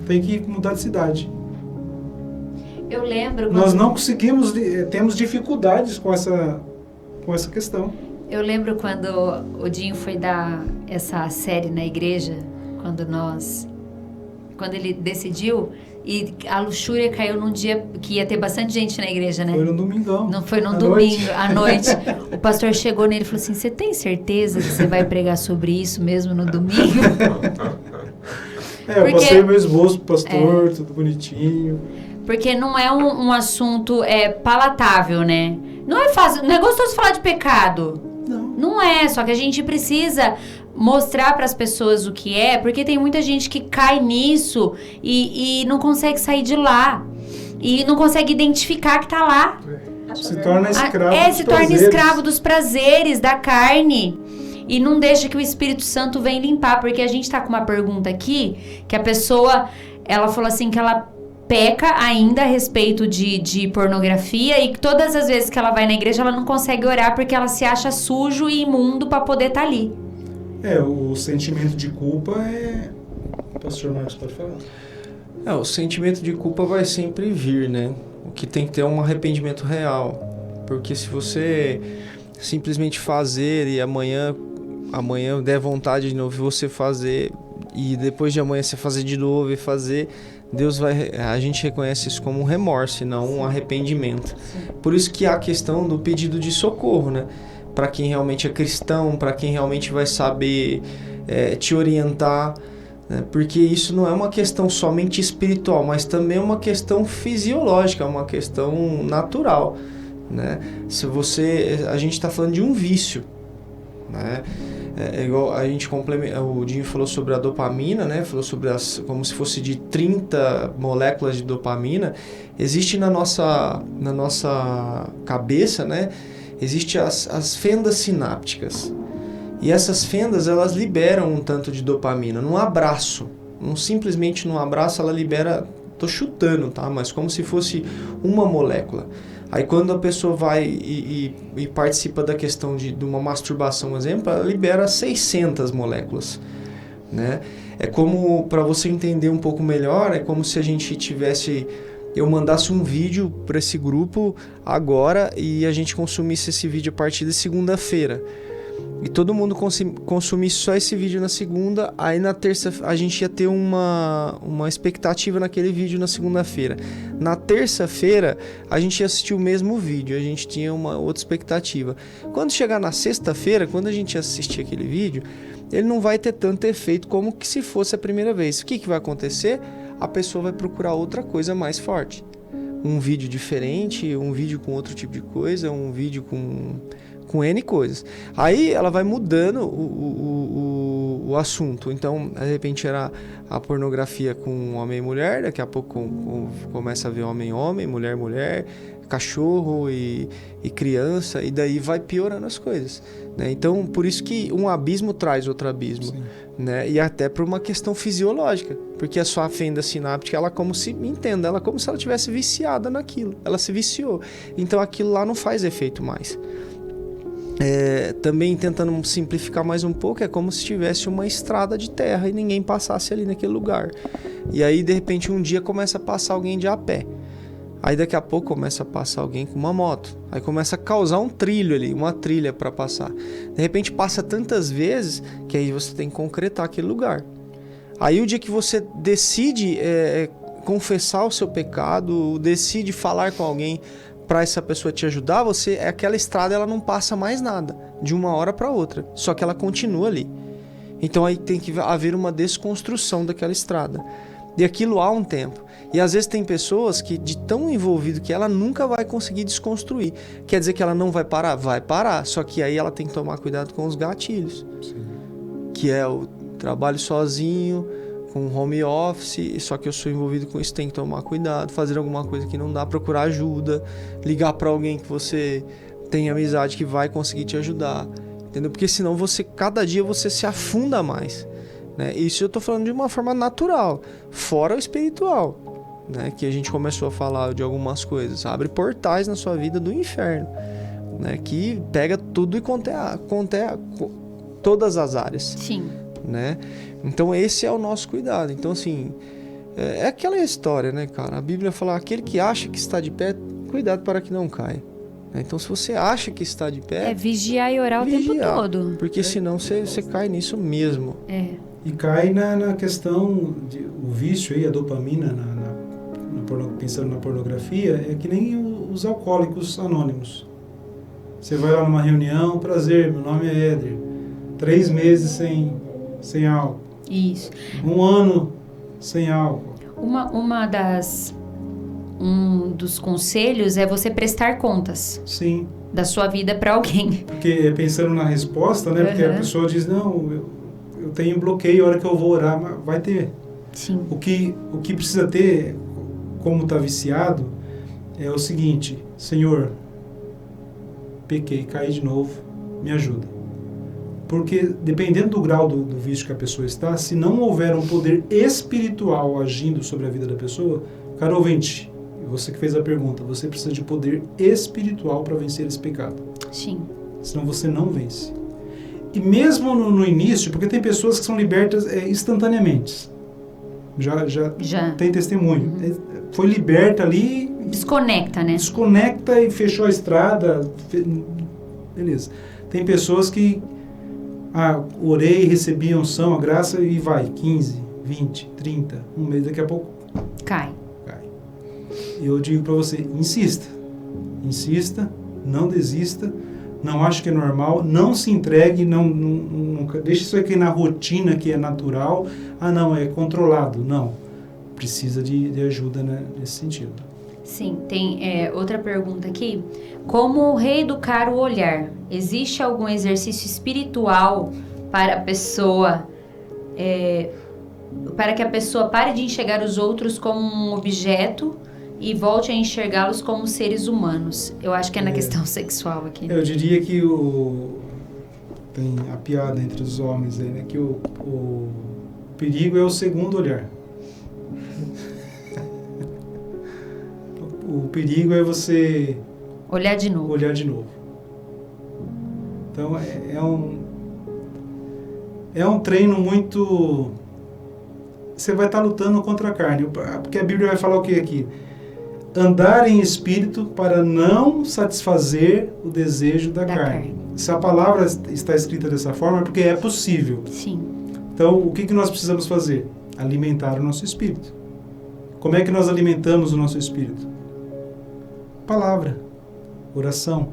Tem que mudar de cidade. Eu lembro... Nós não conseguimos, temos dificuldades com essa questão. Eu lembro quando o Dinho foi dar essa série na igreja, quando ele decidiu, e a luxúria caiu num dia que ia ter bastante gente na igreja, né? Foi no domingão. Não foi num à domingo, noite. à noite. O pastor chegou nele e falou assim, você tem certeza que você vai pregar sobre isso mesmo no domingo? Eu passei o meu esboço pro pastor, tudo bonitinho. Porque não é um assunto palatável, né? Não é fácil, não é gostoso falar de pecado. Não é, só que a gente precisa mostrar para as pessoas o que é, porque tem muita gente que cai nisso e não consegue sair de lá. E não consegue identificar que tá lá. Se torna escravo dos se torna prazeres. escravo dos prazeres, da carne. e não deixa que o Espírito Santo venha limpar, porque a gente tá com uma pergunta aqui, que a pessoa, ela falou assim que ela peca ainda a respeito de pornografia e que todas as vezes que ela vai na igreja ela não consegue orar porque ela se acha sujo e imundo para poder estar ali. O sentimento de culpa é... Pastor Marcos, pode falar. O sentimento de culpa vai sempre vir, né? O que tem que ter é um arrependimento real. Porque se você simplesmente fazer e amanhã der vontade de novo você fazer e depois de amanhã você fazer de novo e fazer... a gente reconhece isso como um remorso e não um arrependimento. Por isso que há a questão do pedido de socorro, né? Para quem realmente é cristão, para quem realmente vai saber te orientar, né? Porque isso não é uma questão somente espiritual, mas também é uma questão fisiológica, uma questão natural, né? A gente está falando de um vício, né? Igual a gente o Dinho falou sobre a dopamina, né? Falou sobre como se fosse de 30 moléculas de dopamina. Existe na nossa cabeça, né? Existem as fendas sinápticas. E essas fendas, elas liberam um tanto de dopamina. Num abraço, simplesmente num abraço, ela libera, tô chutando, tá? Mas como se fosse uma molécula. Aí quando a pessoa vai e participa da questão de uma masturbação, por exemplo, ela libera 600 moléculas, né? É como, para você entender um pouco melhor, é como se a gente eu mandasse um vídeo para esse grupo agora e a gente consumisse esse vídeo a partir de segunda-feira. E todo mundo consumisse só esse vídeo na segunda, aí na terça a gente ia ter uma expectativa naquele vídeo na segunda-feira. Na terça-feira a gente ia assistir o mesmo vídeo, a gente tinha uma outra expectativa. Quando chegar na sexta-feira, quando a gente assistir aquele vídeo, ele não vai ter tanto efeito como que se fosse a primeira vez. O que vai acontecer? A pessoa vai procurar outra coisa mais forte. Um vídeo diferente, um vídeo com outro tipo de coisa, um vídeo com N coisas. Aí ela vai mudando o assunto. Então, de repente era a pornografia com homem e mulher, daqui a pouco começa a ver homem, mulher, cachorro e criança, e daí vai piorando as coisas, né? Então, por isso que um abismo traz outro abismo, né? E até por uma questão fisiológica, porque a sua fenda sináptica, ela como se ela tivesse viciada naquilo, ela se viciou. Então, aquilo lá não faz efeito mais. Também tentando simplificar mais um pouco, é como se tivesse uma estrada de terra e ninguém passasse ali naquele lugar. E aí, de repente, um dia começa a passar alguém de a pé. Aí daqui a pouco começa a passar alguém com uma moto. Aí começa a causar um trilho ali, uma trilha para passar. De repente passa tantas vezes que aí você tem que concretar aquele lugar. Aí o dia que você decide confessar o seu pecado, decide falar com alguém para essa pessoa te ajudar, aquela estrada ela não passa mais nada, de uma hora para outra. Só que ela continua ali. Então aí tem que haver uma desconstrução daquela estrada. E aquilo há um tempo. E às vezes tem pessoas que, de tão envolvido que ela nunca vai conseguir desconstruir. Quer dizer que ela não vai parar? Vai parar. Só que aí ela tem que tomar cuidado com os gatilhos. Sim. Que é o trabalho sozinho, com home office, só que eu sou envolvido com isso, tem que tomar cuidado, fazer alguma coisa que não dá, procurar ajuda, ligar para alguém que você tem amizade que vai conseguir te ajudar. Entendeu? Porque senão cada dia você se afunda mais. Né? Isso eu estou falando de uma forma natural, fora o espiritual, né? Que a gente começou a falar de algumas coisas. Abre portais na sua vida do inferno, né? Que pega tudo e contém todas as áreas. Sim. Né? Então esse é o nosso cuidado. Então assim, é aquela história, né, cara? A Bíblia fala, aquele que acha que está de pé, cuidado para que não caia. Então, se você acha que está de pé... vigiar e orar o tempo todo. Porque senão você cai nisso mesmo. E cai na questão, o vício aí, a dopamina, pensando na pornografia, é que nem os alcoólicos anônimos. Você vai lá numa reunião, prazer, meu nome é Éder. 3 meses sem álcool. Isso. 1 ano sem álcool. Um dos conselhos é você prestar contas. Sim. Da sua vida para alguém. Porque pensando na resposta, né? Porque a pessoa diz, não, eu tenho bloqueio, a hora que eu vou orar, mas vai ter. Sim. O que precisa ter, como está viciado, é o seguinte: Senhor, pequei, caí de novo, me ajuda. Porque, dependendo do grau do vício que a pessoa está, se não houver um poder espiritual agindo sobre a vida da pessoa, caro ouvinte, você que fez a pergunta, você precisa de poder espiritual para vencer esse pecado. Sim. Senão você não vence. E mesmo no início, porque tem pessoas que são libertas instantaneamente. Já tem testemunho. Foi liberta ali... Desconecta, né? Desconecta e fechou a estrada. Beleza. Tem pessoas que... orei, recebi a unção, a graça e vai. 15, 20, 30, um mês, daqui a pouco... Cai. E eu digo para você, insista. Insista, não desista, não ache que é normal, não se entregue, não deixe isso aqui na rotina que é natural. Não, é controlado. Não. Precisa de ajuda, né, nesse sentido. Sim, tem outra pergunta aqui. Como reeducar o olhar? Existe algum exercício espiritual para a pessoa, para que a pessoa pare de enxergar os outros como um objeto e volte a enxergá-los como seres humanos? Eu acho que é na questão sexual aqui. Eu diria que tem a piada entre os homens, né, que o perigo é o segundo olhar. O perigo é você... Olhar de novo. Então, é um treino muito... Você vai estar lutando contra a carne. Porque a Bíblia vai falar o que aqui? Andar em espírito para não satisfazer o desejo da carne. Se a palavra está escrita dessa forma, é porque é possível. Sim. Então, o que nós precisamos fazer? Alimentar o nosso espírito. Como é que nós alimentamos o nosso espírito? Palavra, oração,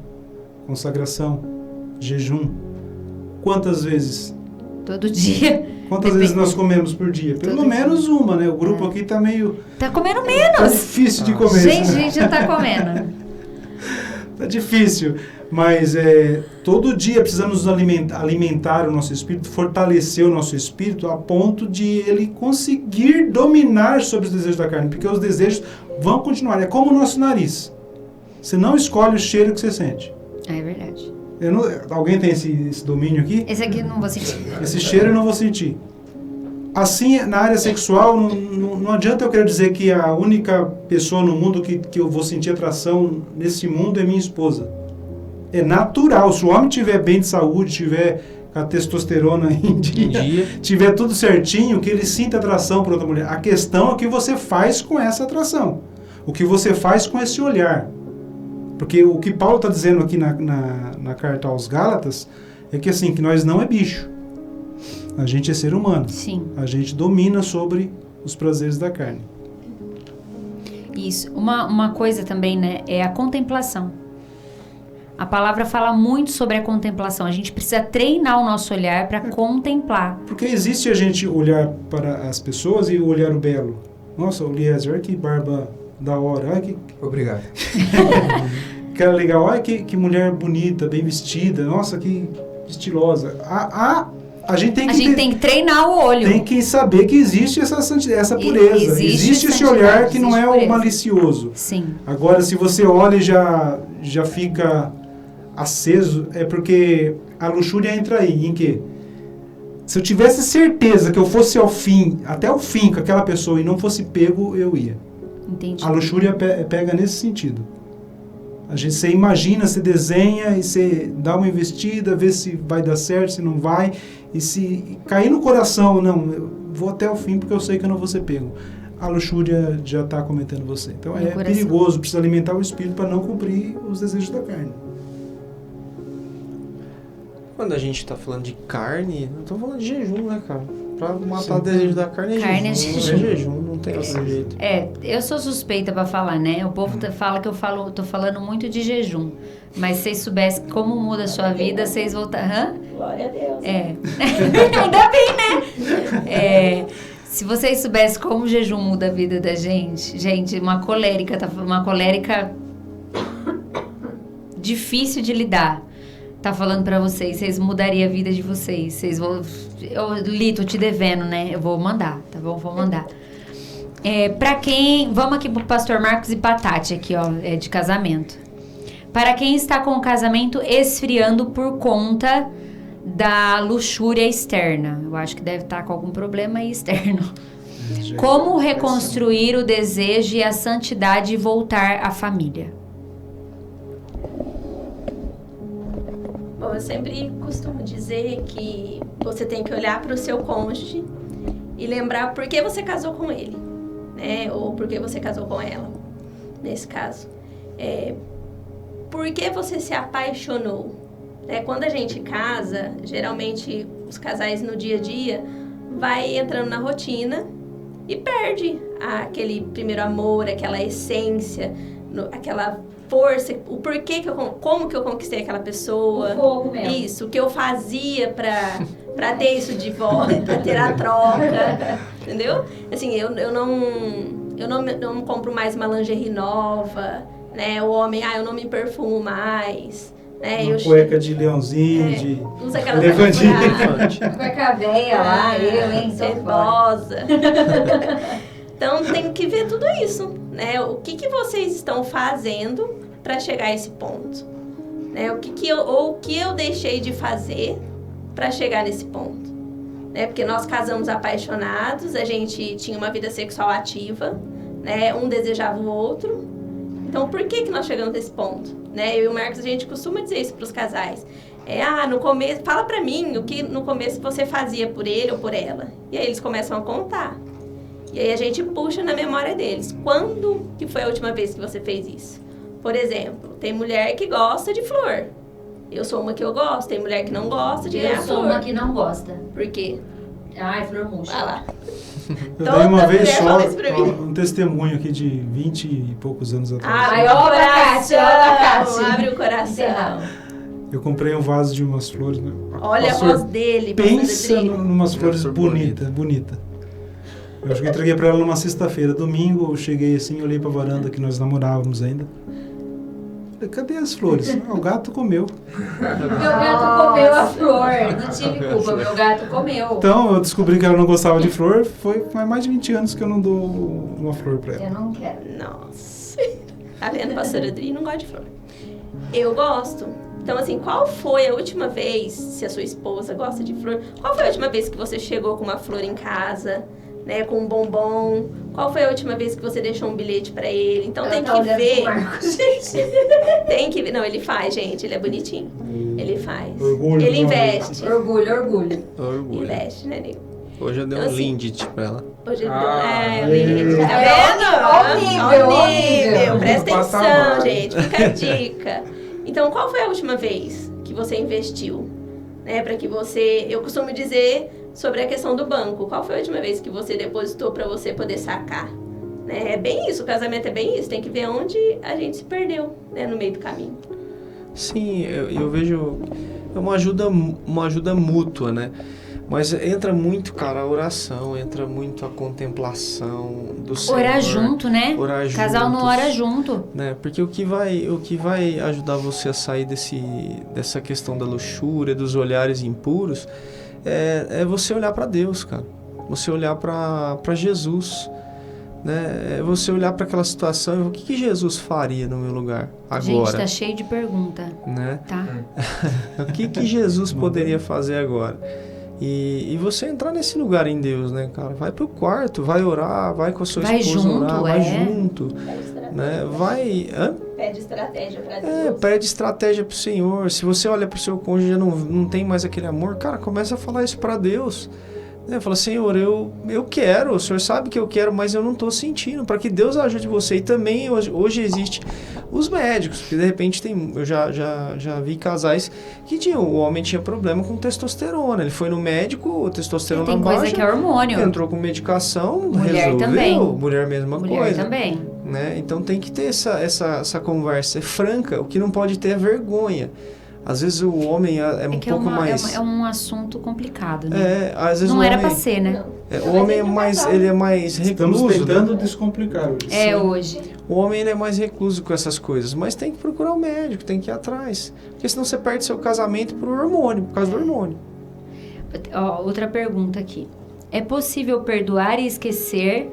consagração, jejum. Quantas vezes? Todo dia. Quantas vezes nós comemos por dia? Pelo menos uma, né? O grupo aqui tá meio... Tá comendo menos. Tá difícil de comer. Gente, já tá comendo. Tá difícil. Mas todo dia precisamos alimentar o nosso espírito, fortalecer o nosso espírito a ponto de ele conseguir dominar sobre os desejos da carne. Porque os desejos vão continuar. É como o nosso nariz. Você não escolhe o cheiro que você sente. É verdade. Alguém tem esse domínio aqui? Esse aqui eu não vou sentir. Esse cheiro eu não vou sentir. Assim, na área sexual, não adianta eu querer dizer que a única pessoa no mundo que eu vou sentir atração nesse mundo é minha esposa. É natural. Se o homem estiver bem de saúde, tiver com a testosterona em dia, tiver tudo certinho, que ele sinta atração por outra mulher. A questão é o que você faz com essa atração. O que você faz com esse olhar. Porque o que Paulo está dizendo aqui na carta aos Gálatas é que assim, que nós não é bicho. A gente é ser humano. Sim. A gente domina sobre os prazeres da carne. Isso. Uma coisa também, né, é a contemplação. A palavra fala muito sobre a contemplação. A gente precisa treinar o nosso olhar para contemplar. Porque existe a gente olhar para as pessoas e olhar o belo. Nossa, o Eliezer, olha que barba da hora. Olha que... Obrigado. Cara legal. Olha que mulher bonita, bem vestida. Nossa, que estilosa. A gente tem que treinar o olho. Tem que saber que existe essa pureza. Existe esse olhar que não é o malicioso. Sim. Agora, se você olha e já fica aceso, é porque a luxúria entra aí. Em quê? Se eu tivesse certeza que eu fosse até o fim com aquela pessoa e não fosse pego, eu ia. Entendi. A luxúria pega nesse sentido. Você imagina, você desenha e você dá uma investida, vê se vai dar certo, se não vai. E se cair no coração, não, eu vou até o fim porque eu sei que eu não vou ser pego. A luxúria já está cometendo você. Então é perigoso, precisa alimentar o espírito para não cumprir os desejos da carne. Quando a gente está falando de carne, não estou falando de jejum, né, cara? Para matar o desejo da carne é jejum. É jejum, não tem outro jeito. Eu sou suspeita para falar, né? O povo fala que eu tô falando muito de jejum. Mas se vocês soubessem como muda a sua vida, vocês voltarão. Glória a Deus. Ainda bem, né? Se vocês soubessem como o jejum muda a vida da gente, uma colérica difícil de lidar. Tá falando pra vocês mudaria a vida de vocês. Lito, eu te devendo, né? Eu vou mandar, tá bom? Vou mandar. Pra quem... Vamos aqui pro pastor Marcos e Patati aqui, ó, de casamento. Para quem está com o casamento esfriando por conta da luxúria externa. Eu acho que deve estar com algum problema aí externo. Como reconstruir o desejo e a santidade e voltar à família? Bom, eu sempre costumo dizer que você tem que olhar para o seu cônjuge e lembrar por que você casou com ele, né? Ou por que você casou com ela, nesse caso. Por que você se apaixonou? Quando a gente casa, geralmente os casais no dia a dia vai entrando na rotina e perde aquele primeiro amor, aquela essência, aquela força, o porquê como que eu conquistei aquela pessoa. O fogo mesmo. Isso, o que eu fazia pra ter isso de volta, pra ter a troca, entendeu? Assim, eu não compro mais uma lingerie nova, né? O homem, eu não me perfumo mais. Uma cueca de leãozinho, de usa aquela elefantinho. Cueca velha lá, eu, hein? Cebosa. Então tem que ver tudo isso, né? O que vocês estão fazendo para chegar a esse ponto, né? O que eu deixei de fazer para chegar nesse ponto, né? Porque nós casamos apaixonados, a gente tinha uma vida sexual ativa, né? Um desejava o outro. Então por que nós chegamos nesse ponto, né? Eu e o Marcos, a gente costuma dizer isso para os casais. No começo, fala para mim o que no começo você fazia por ele ou por ela. E aí eles começam a contar. E aí a gente puxa na memória deles. Quando que foi a última vez que você fez isso? Por exemplo, tem mulher que gosta de flor. Eu sou uma que eu gosto. Tem mulher que não gosta de ganhar flor. Eu sou uma que não gosta. Por quê? Ai, flor murcha. Vai lá. Eu dei uma vez só fala isso pra mim. um testemunho aqui de 20 e poucos anos atrás. Abre o coração. Abre o coração. Eu comprei um vaso de umas flores. Né? Olha a voz dele. Pensa numas flores bonita. Eu acho que eu entreguei pra ela numa sexta-feira. Domingo eu cheguei assim, olhei pra varanda que nós namorávamos ainda. Falei, cadê as flores? O gato comeu. Meu gato comeu a flor. Não tive culpa, meu gato comeu. Então eu descobri que ela não gostava de flor. Foi mais de 20 anos que eu não dou uma flor pra ela. Eu não quero. Nossa. Tá vendo, pastora Adri? Não gosta de flor. Eu gosto. Então, assim, qual foi a última vez, se a sua esposa gosta de flor, qual foi a última vez que você chegou com uma flor em casa, né, com um bombom? Qual foi a última vez que você deixou um bilhete pra ele? Então tem que ver. Tem que ver. Não, ele faz, gente. Ele é bonitinho. Ele faz. Orgulho, ele investe. Orgulho. Investe, né, Nico? Hoje eu dei Então, um assim, Lindt pra ela. Hoje ele deu. Tá vendo? Ó o nível. Presta atenção, patamar. gente. Fica a dica. Então, qual foi a última vez que você investiu? Né, para que você... Eu costumo dizer sobre a questão do banco. Qual foi a última vez que você depositou para você poder sacar? Né, é bem isso, o casamento é bem isso. Tem que ver onde a gente se perdeu, né, no meio do caminho. Sim, eu vejo... É uma ajuda mútua, né? Mas entra muito, cara, a oração, entra muito a contemplação do Senhor. Orar junto, né? Orar juntos. Casal não ora junto. Né? Porque o que vai ajudar você a sair dessa questão da luxúria, dos olhares impuros, é você olhar para Deus, cara. Você olhar para Jesus, né? É você olhar para aquela situação e o que Jesus faria no meu lugar agora? Gente, tá cheio de pergunta, né? tá? O que Jesus poderia fazer agora? E você entrar nesse lugar em Deus, né, cara? Vai pro quarto, vai orar, vai com a sua esposa orar, vai junto, né? Pede estratégia pra Deus. Pede estratégia pro Senhor. Se você olha pro seu cônjuge e não tem mais aquele amor, cara, começa a falar isso pra Deus. Né? Fala, Senhor, eu quero, o Senhor sabe que eu quero, mas eu não tô sentindo, para que Deus ajude você. E também hoje existe os médicos, porque de repente eu já vi casais que o homem tinha problema com testosterona. Ele foi no médico, o testosterona tem baixa, coisa que é hormônio. entrou com medicação, Mulher resolveu. também. Mulher mesma Mulher coisa. também. Né? Então tem que ter essa conversa franca. O que não pode ter é vergonha. Às vezes o homem é um pouco mais... É um assunto complicado, né? Às vezes não o era homem, pra ser, né? O homem ele é mais recluso. Estamos tentando né? descomplicar hoje. Hoje. O homem ele é mais recluso com essas coisas, mas tem que procurar um médico, tem que ir atrás. Porque senão você perde seu casamento por causa do hormônio. Outra pergunta aqui. É possível perdoar e esquecer?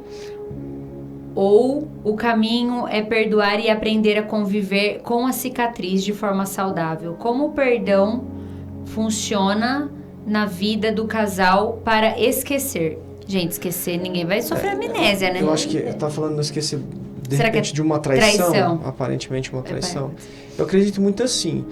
Ou o caminho é perdoar e aprender a conviver com a cicatriz de forma saudável? Como o perdão funciona na vida do casal para esquecer? Gente, esquecer, ninguém vai sofrer amnésia, né? Eu acho que tá falando não esquecer de Será que repente é de uma traição, traição? aparentemente uma traição. Eu acredito muito assim.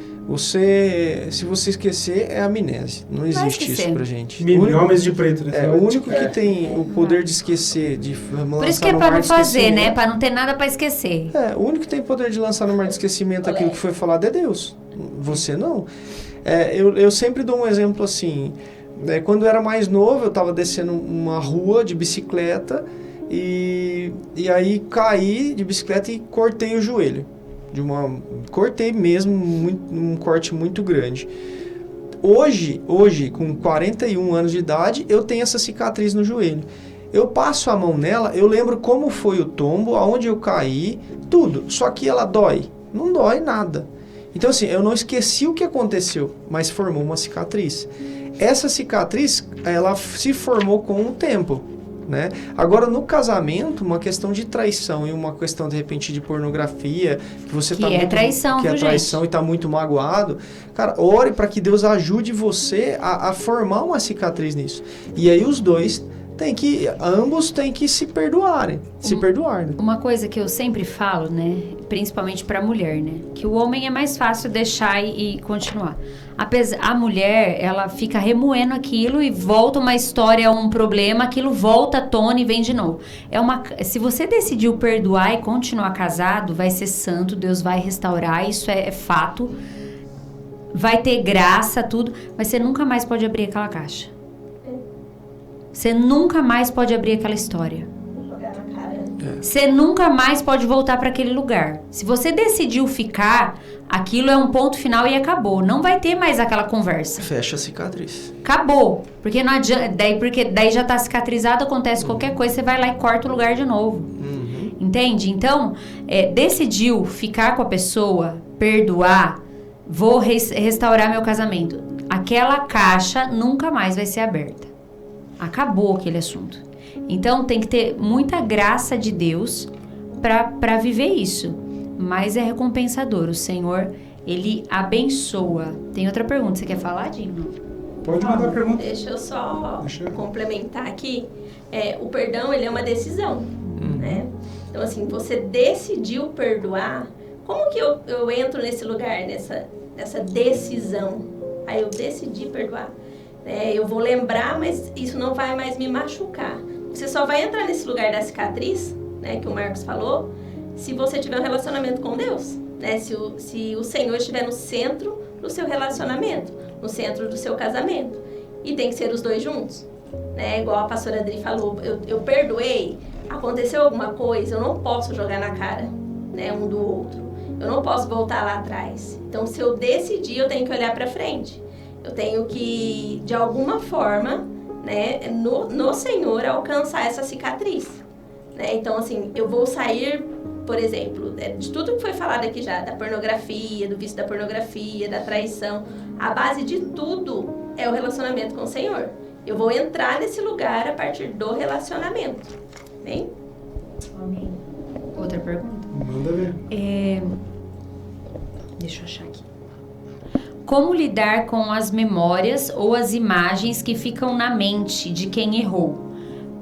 Se você esquecer, é amnésia. Não existe esquecer. isso pra gente. Homens de preto, né? O único que tem o poder de esquecer, de lançar Por isso que é no pra mar não de fazer, né? esquecimento. Pra não ter nada pra esquecer. O único que tem poder de lançar no mar de esquecimento aquilo que foi falado é Deus. Você não. Eu sempre dou um exemplo assim. Quando eu era mais novo, eu estava descendo uma rua de bicicleta e aí caí de bicicleta e cortei o joelho. Cortei mesmo, um corte muito grande. Hoje, com 41 anos de idade, eu tenho essa cicatriz no joelho. Eu passo a mão nela, eu lembro como foi o tombo, aonde eu caí, tudo. Só que ela dói. Não dói nada. Então, assim, eu não esqueci o que aconteceu, mas formou uma cicatriz. Essa cicatriz, ela se formou com o tempo, né? Agora, no casamento, uma questão de traição e uma questão, de repente, de pornografia, que você tá muito, traição, que é traição gente? E tá muito magoado, cara, ore para que Deus ajude você a formar uma cicatriz nisso. E aí os dois ambos têm que se perdoarem, né? Uma coisa que eu sempre falo, né, principalmente pra mulher, né, que o homem é mais fácil deixar e continuar. A mulher, ela fica remoendo aquilo e volta uma história, um problema, aquilo volta à tona e vem de novo. Se você decidiu perdoar e continuar casado, vai ser santo, Deus vai restaurar, isso é fato. Vai ter graça, tudo, mas você nunca mais pode abrir aquela caixa. Você nunca mais pode abrir aquela história. Você nunca mais pode voltar para aquele lugar. Se você decidiu ficar, aquilo é um ponto final e acabou. Não vai ter mais aquela conversa. Fecha a cicatriz. Acabou. Porque não adianta, daí já tá cicatrizado, acontece qualquer coisa, você vai lá e corta o lugar de novo. Entende? Então, decidiu ficar com a pessoa, perdoar, vou restaurar meu casamento. Aquela caixa nunca mais vai ser aberta. Acabou aquele assunto. Então tem que ter muita graça de Deus para viver isso. Mas é recompensador. O Senhor, Ele abençoa. Tem outra pergunta, você quer falar, Dino? Pode mandar a pergunta. Deixa eu só complementar aqui. O perdão, ele é uma decisão, né? Então, assim, você decidiu perdoar. Como que eu entro nesse lugar, nessa decisão? Aí eu decidi perdoar. Eu vou lembrar, mas isso não vai mais me machucar. Você só vai entrar nesse lugar da cicatriz, né, que o Marcos falou, se você tiver um relacionamento com Deus, né? Se o Senhor estiver no centro do seu relacionamento, no centro do seu casamento. E tem que ser os dois juntos, né? Igual a pastora Adri falou, eu perdoei, aconteceu alguma coisa, eu não posso jogar na cara, né, um do outro. Eu não posso voltar lá atrás. Então, se eu decidir, eu tenho que olhar para frente. Eu tenho que, de alguma forma, né, no Senhor, alcançar essa cicatriz. Né? Então, assim, eu vou sair, por exemplo, de tudo que foi falado aqui já, da pornografia, do vício da pornografia, da traição. A base de tudo é o relacionamento com o Senhor. Eu vou entrar nesse lugar a partir do relacionamento. Amém? Amém. Outra pergunta? Manda ver. Deixa eu achar aqui. Como lidar com as memórias ou as imagens que ficam na mente de quem errou,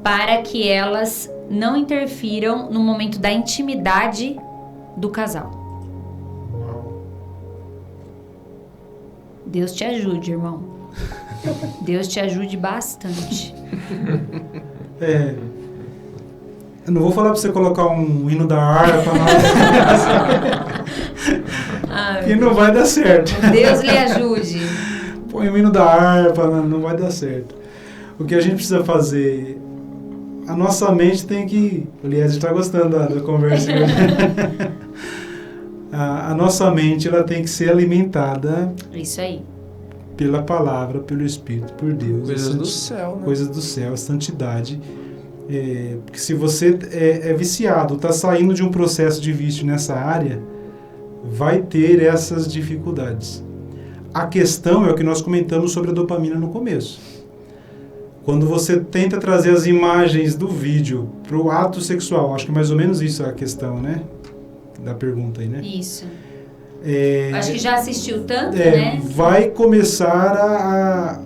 para que elas não interfiram no momento da intimidade do casal? Deus te ajude, irmão. Deus te ajude bastante. Eu não vou falar pra você colocar um hino da harpa, que não vai dar certo. Deus lhe ajude. Põe o hino da harpa, não vai dar certo. O que a gente precisa fazer, a nossa mente tem que... O Eliezer está gostando da conversa. A nossa mente, ela tem que ser alimentada... Isso aí. Pela palavra, pelo Espírito, por Deus. Coisas do céu, né? Coisas do céu, a santidade. Porque se você é viciado, está saindo de um processo de vício nessa área, vai ter essas dificuldades. A questão é o que nós comentamos sobre a dopamina no começo. Quando você tenta trazer as imagens do vídeo para o ato sexual, acho que mais ou menos isso é a questão, né? Da pergunta aí, né? Isso. Acho que já assistiu tanto, né? Vai começar a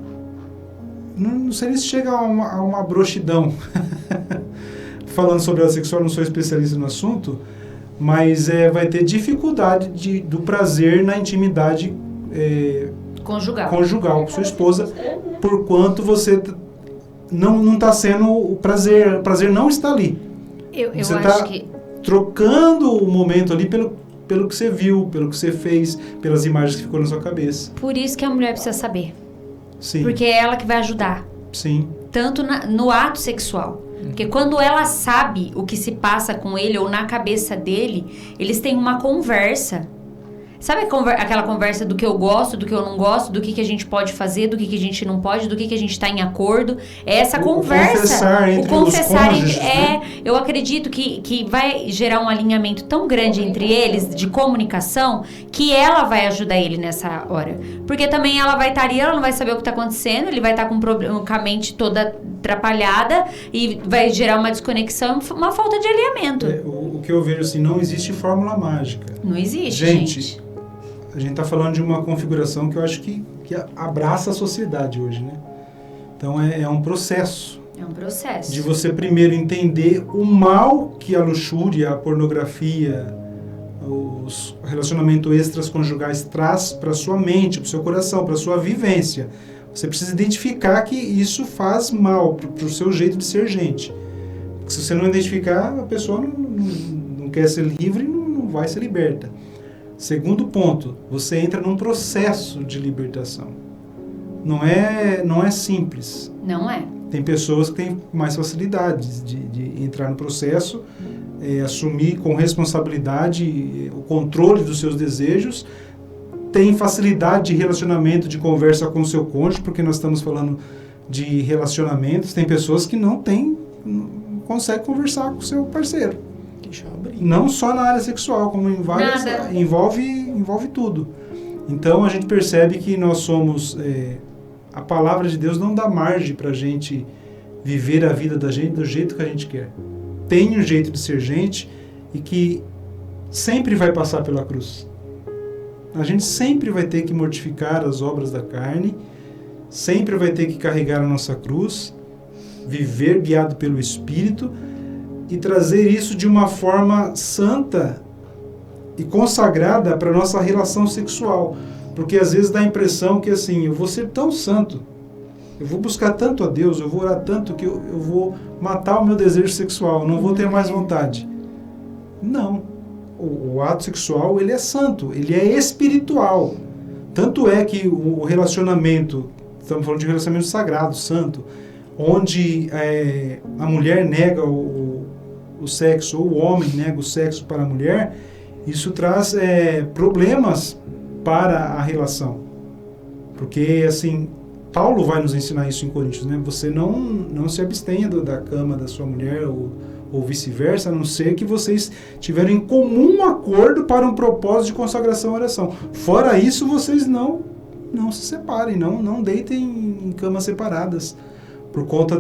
não sei se chega a uma broxidão. Falando sobre a sexual, não sou especialista no assunto, mas vai ter dificuldade do prazer na intimidade conjugal com sua esposa, por quanto você não está sendo o prazer não está ali. Você está trocando o momento ali pelo que você viu, pelo que você fez, pelas imagens que ficou na sua cabeça. Por isso que a mulher precisa saber. Sim. Porque é ela que vai ajudar. Sim. Tanto no ato sexual. Porque quando ela sabe o que se passa com ele ou na cabeça dele, eles têm uma conversa. Sabe aquela conversa do que eu gosto, do que eu não gosto, do que a gente pode fazer, do que a gente não pode, do que a gente está em acordo? É essa conversa. O confessar entre os cônjuges, né? Eu acredito que vai gerar um alinhamento tão grande entre eles, de comunicação, que ela vai ajudar ele nessa hora. Porque também ela vai estar ali, ela não vai saber o que está acontecendo, ele vai estar com a mente toda atrapalhada e vai gerar uma desconexão, uma falta de alinhamento. O que eu vejo assim, não existe fórmula mágica. Não existe, gente. A gente está falando de uma configuração que eu acho que abraça a sociedade hoje, né? Então é um processo. É um processo. De você primeiro entender o mal que a luxúria, a pornografia, os relacionamentos extraconjugais traz para sua mente, para o seu coração, para sua vivência. Você precisa identificar que isso faz mal para o seu jeito de ser gente. Porque se você não identificar, a pessoa não quer ser livre e não vai ser liberta. Segundo ponto, você entra num processo de libertação. Não é simples. Não é. Tem pessoas que têm mais facilidade de entrar no processo, assumir com responsabilidade o controle dos seus desejos, tem facilidade de relacionamento, de conversa com o seu cônjuge, porque nós estamos falando de relacionamentos. Tem pessoas que não conseguem conversar com o seu parceiro. Não só na área sexual, como em várias... Envolve tudo. Então a gente percebe que nós somos... a palavra de Deus não dá margem para a gente viver a vida da gente do jeito que a gente quer. Tem um jeito de ser gente e que sempre vai passar pela cruz. A gente sempre vai ter que mortificar as obras da carne, sempre vai ter que carregar a nossa cruz, viver guiado pelo Espírito e trazer isso de uma forma santa e consagrada para a nossa relação sexual. Porque às vezes dá a impressão que assim, eu vou ser tão santo, eu vou buscar tanto a Deus, eu vou orar tanto que eu vou matar o meu desejo sexual, eu não vou ter mais vontade. Não. O ato sexual, ele é santo, ele é espiritual. Tanto é que o relacionamento, estamos falando de relacionamento sagrado, santo, onde a mulher nega o sexo, ou o homem nega o sexo para a mulher, isso traz problemas para a relação. Porque, assim, Paulo vai nos ensinar isso em Coríntios, né? Você não se abstenha da cama da sua mulher ou vice-versa, a não ser que vocês tiveram em comum acordo para um propósito de consagração e oração. Fora isso, vocês não se separem, não deitem em camas separadas, por conta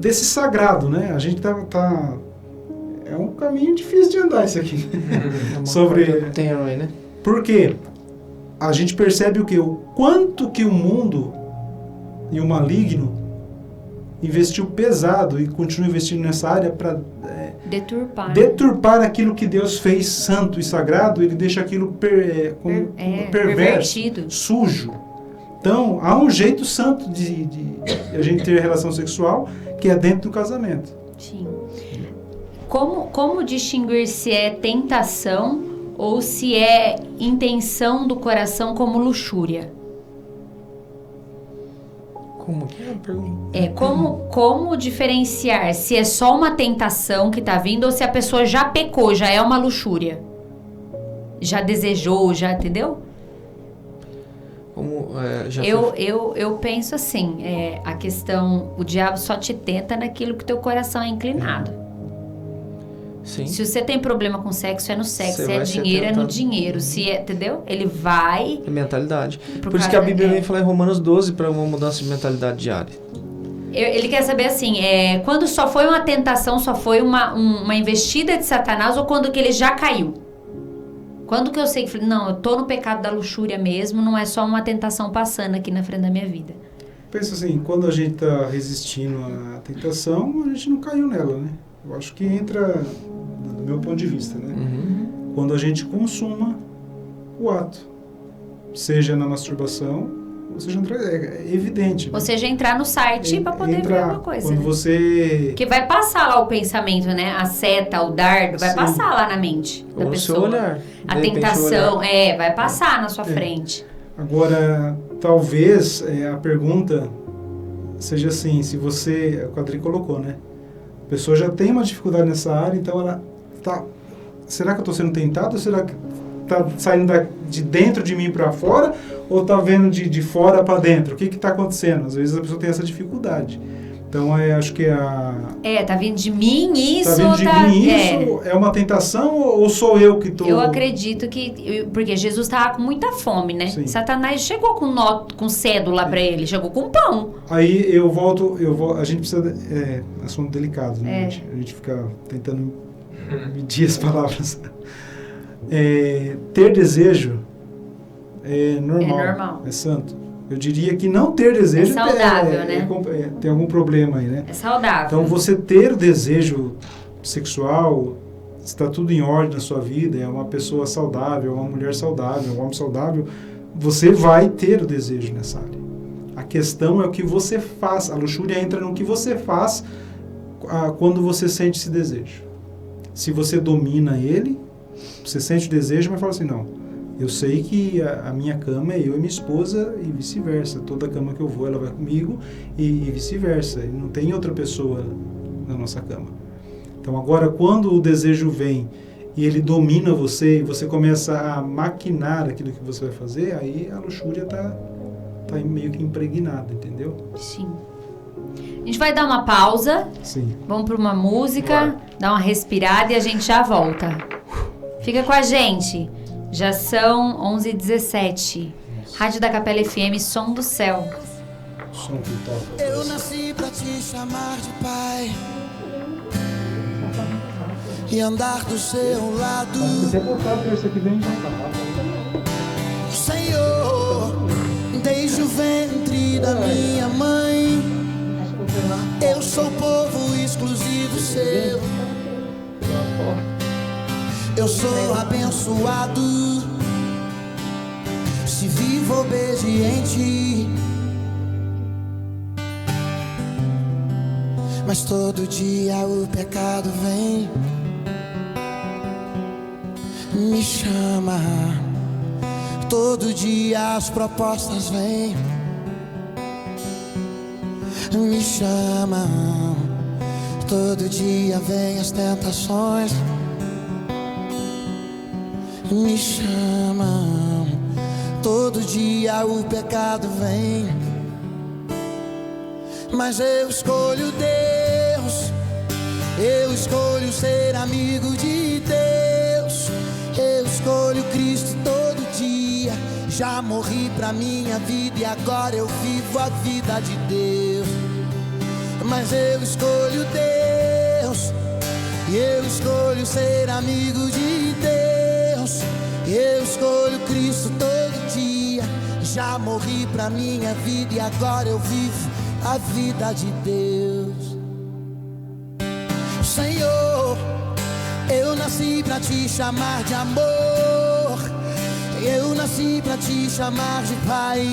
desse sagrado, né? A gente é um caminho difícil de andar isso aqui. Tênue, né? Por quê? A gente percebe o quê? O quanto que o mundo e o maligno investiu pesado e continua investindo nessa área para deturpar aquilo que Deus fez santo e sagrado. Ele deixa aquilo perverso, sujo. Então, há um jeito santo de a gente ter relação sexual, que é dentro do casamento. Sim. Como distinguir se é tentação ou se é intenção do coração como luxúria? Como que é a pergunta? Como diferenciar se é só uma tentação que está vindo ou se a pessoa já pecou, já é uma luxúria? Já desejou, já, entendeu? Eu penso assim, a questão, o diabo só te tenta naquilo que teu coração é inclinado. Sim. Se você tem problema com sexo, é no sexo. Se é dinheiro, é no dinheiro. Se é, entendeu? Ele vai... É mentalidade. Por isso que a Bíblia vem falar em Romanos 12 para uma mudança de mentalidade diária. Ele quer saber assim, quando só foi uma tentação, só foi uma investida de Satanás ou quando que ele já caiu? Quando que eu sei que, não, eu tô no pecado da luxúria mesmo, não é só uma tentação passando aqui na frente da minha vida? Pensa assim, quando a gente está resistindo à tentação, a gente não caiu nela, né? Eu acho que entra, do meu ponto de vista, né? Quando a gente consuma o ato, seja na masturbação, ou seja, é evidente. Ou seja, entrar no site para poder ver alguma coisa. Quando você... Porque vai passar lá o pensamento, né? A seta, o dardo, vai passar lá na mente da Ou pessoa. o seu olhar. A tentação, vai passar na sua frente. Agora, talvez a pergunta seja assim, se você... O Quadri colocou, né? A pessoa já tem uma dificuldade nessa área, então ela tá... Será que eu estou sendo tentado? Ou será que tá saindo de dentro de mim para fora? Ou tá vendo de fora para dentro? O que está acontecendo? Às vezes a pessoa tem essa dificuldade. Então, acho que tá vindo de mim isso? Tá vindo de mim isso? É uma tentação ou sou eu que tô... Eu acredito que... Porque Jesus estava com muita fome, né? Sim. Satanás chegou com cédula para ele, chegou com pão. Aí eu volto... A gente precisa... assunto delicado, né? A gente fica tentando medir as palavras. Ter desejo é normal. É santo. Eu diria que não ter desejo é saudável, né? Tem algum problema aí, né? É saudável. Então, você ter desejo sexual, está tudo em ordem na sua vida, é uma pessoa saudável, é uma mulher saudável, é um homem saudável, você vai ter o desejo nessa área. A questão é o que você faz. A luxúria entra no que você faz quando você sente esse desejo. Se você domina ele, você sente o desejo, mas fala assim, não, eu sei que a minha cama é eu e minha esposa e vice-versa. Toda cama que eu vou, ela vai comigo e vice-versa. E não tem outra pessoa na nossa cama. Então, agora, quando o desejo vem e ele domina você e você começa a maquinar aquilo que você vai fazer, aí a luxúria está meio que impregnada, entendeu? Sim. A gente vai dar uma pausa. Sim. Vamos para uma música, dar uma respirada e a gente já volta. Fica com a gente. Já são 11h17. Rádio da Capela FM, Som do Céu. Som que toca. Eu nasci pra te chamar de pai e andar do seu lado. Se você voltar para esse aqui vem já. Senhor, desde o ventre da minha mãe, eu sou povo exclusivo seu. Eu sou abençoado se vivo obediente, mas todo dia o pecado vem, me chama. Todo dia as propostas vêm, me chamam. Todo dia vem as tentações, me chamam. Todo dia o pecado vem, mas eu escolho Deus. Eu escolho ser amigo de Deus. Eu escolho Cristo todo dia. Já morri pra minha vida e agora eu vivo a vida de Deus. Mas eu escolho Deus. E eu escolho ser amigo de Deus. Eu escolho Cristo todo dia. Já morri pra minha vida e agora eu vivo a vida de Deus. Senhor, eu nasci pra te chamar de amor. Eu nasci pra te chamar de Pai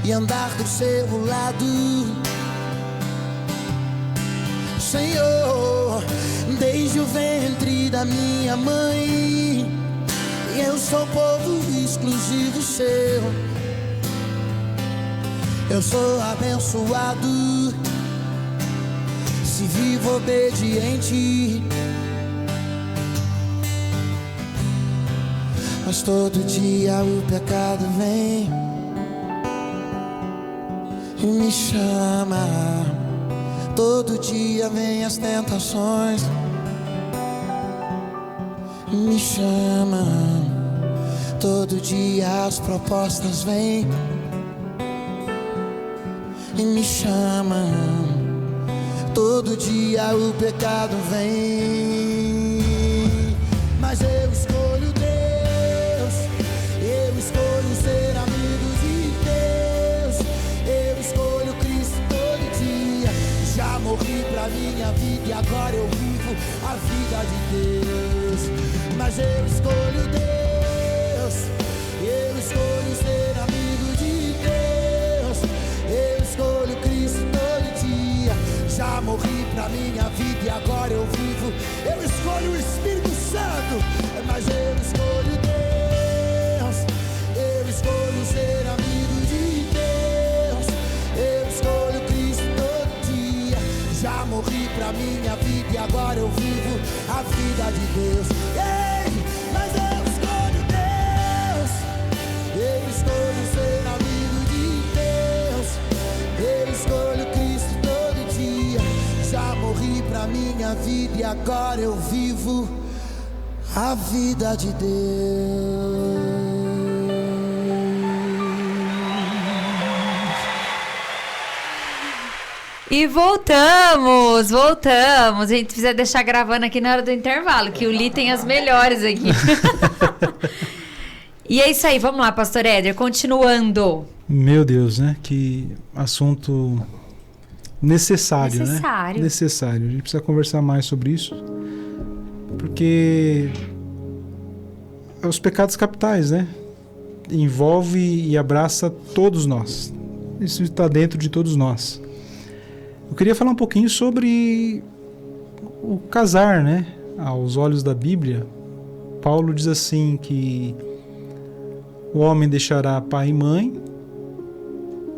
e andar do seu lado. Senhor, desde o ventre da minha mãe, eu sou povo exclusivo seu. Eu sou abençoado se vivo obediente, mas todo dia o pecado vem e me chama. Todo dia vem as tentações, me chama. Todo dia as propostas vêm, e me chama. Todo dia o pecado vem, mas eu escolho Deus, eu escolho ser amigo de Deus, eu escolho Cristo todo dia. Já morri pra minha vida e agora eu vivo a vida de Deus, mas eu escolho Deus, eu escolho ser amigo de Deus, eu escolho Cristo todo dia. Já morri pra minha vida e agora eu vivo. Eu escolho o Espírito Santo, mas eu escolho Deus, eu escolho ser amigo de Deus, eu escolho Cristo todo dia. Já morri pra minha vida e agora eu vivo a vida de Deus. Ei, mas eu escolho Deus, eu escolho ser amigo de Deus, eu escolho Cristo todo dia. Já morri pra minha vida e agora eu vivo a vida de Deus. E voltamos. A gente precisa deixar gravando aqui na hora do intervalo, que o Li tem as melhores aqui. E é isso aí, vamos lá, pastor Éder, continuando. Meu Deus, né? Que assunto necessário, né? Necessário. A gente precisa conversar mais sobre isso, porque os pecados capitais, né? Envolve e abraça todos nós. Isso está dentro de todos nós. Eu queria falar um pouquinho sobre o casar, né? Aos olhos da Bíblia, Paulo diz assim que o homem deixará pai e mãe,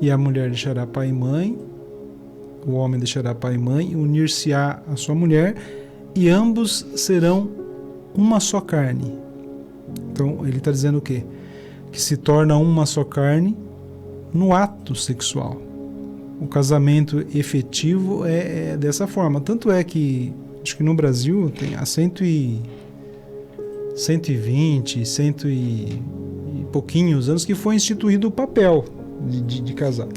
e a mulher deixará pai e mãe, o homem deixará pai e mãe, unir-se-á a sua mulher, e ambos serão uma só carne. Então ele está dizendo o quê? Que se torna uma só carne no ato sexual. O casamento efetivo é dessa forma. Tanto é que, acho que no Brasil tem há 120, 100 e pouquinhos anos que foi instituído o papel de casar,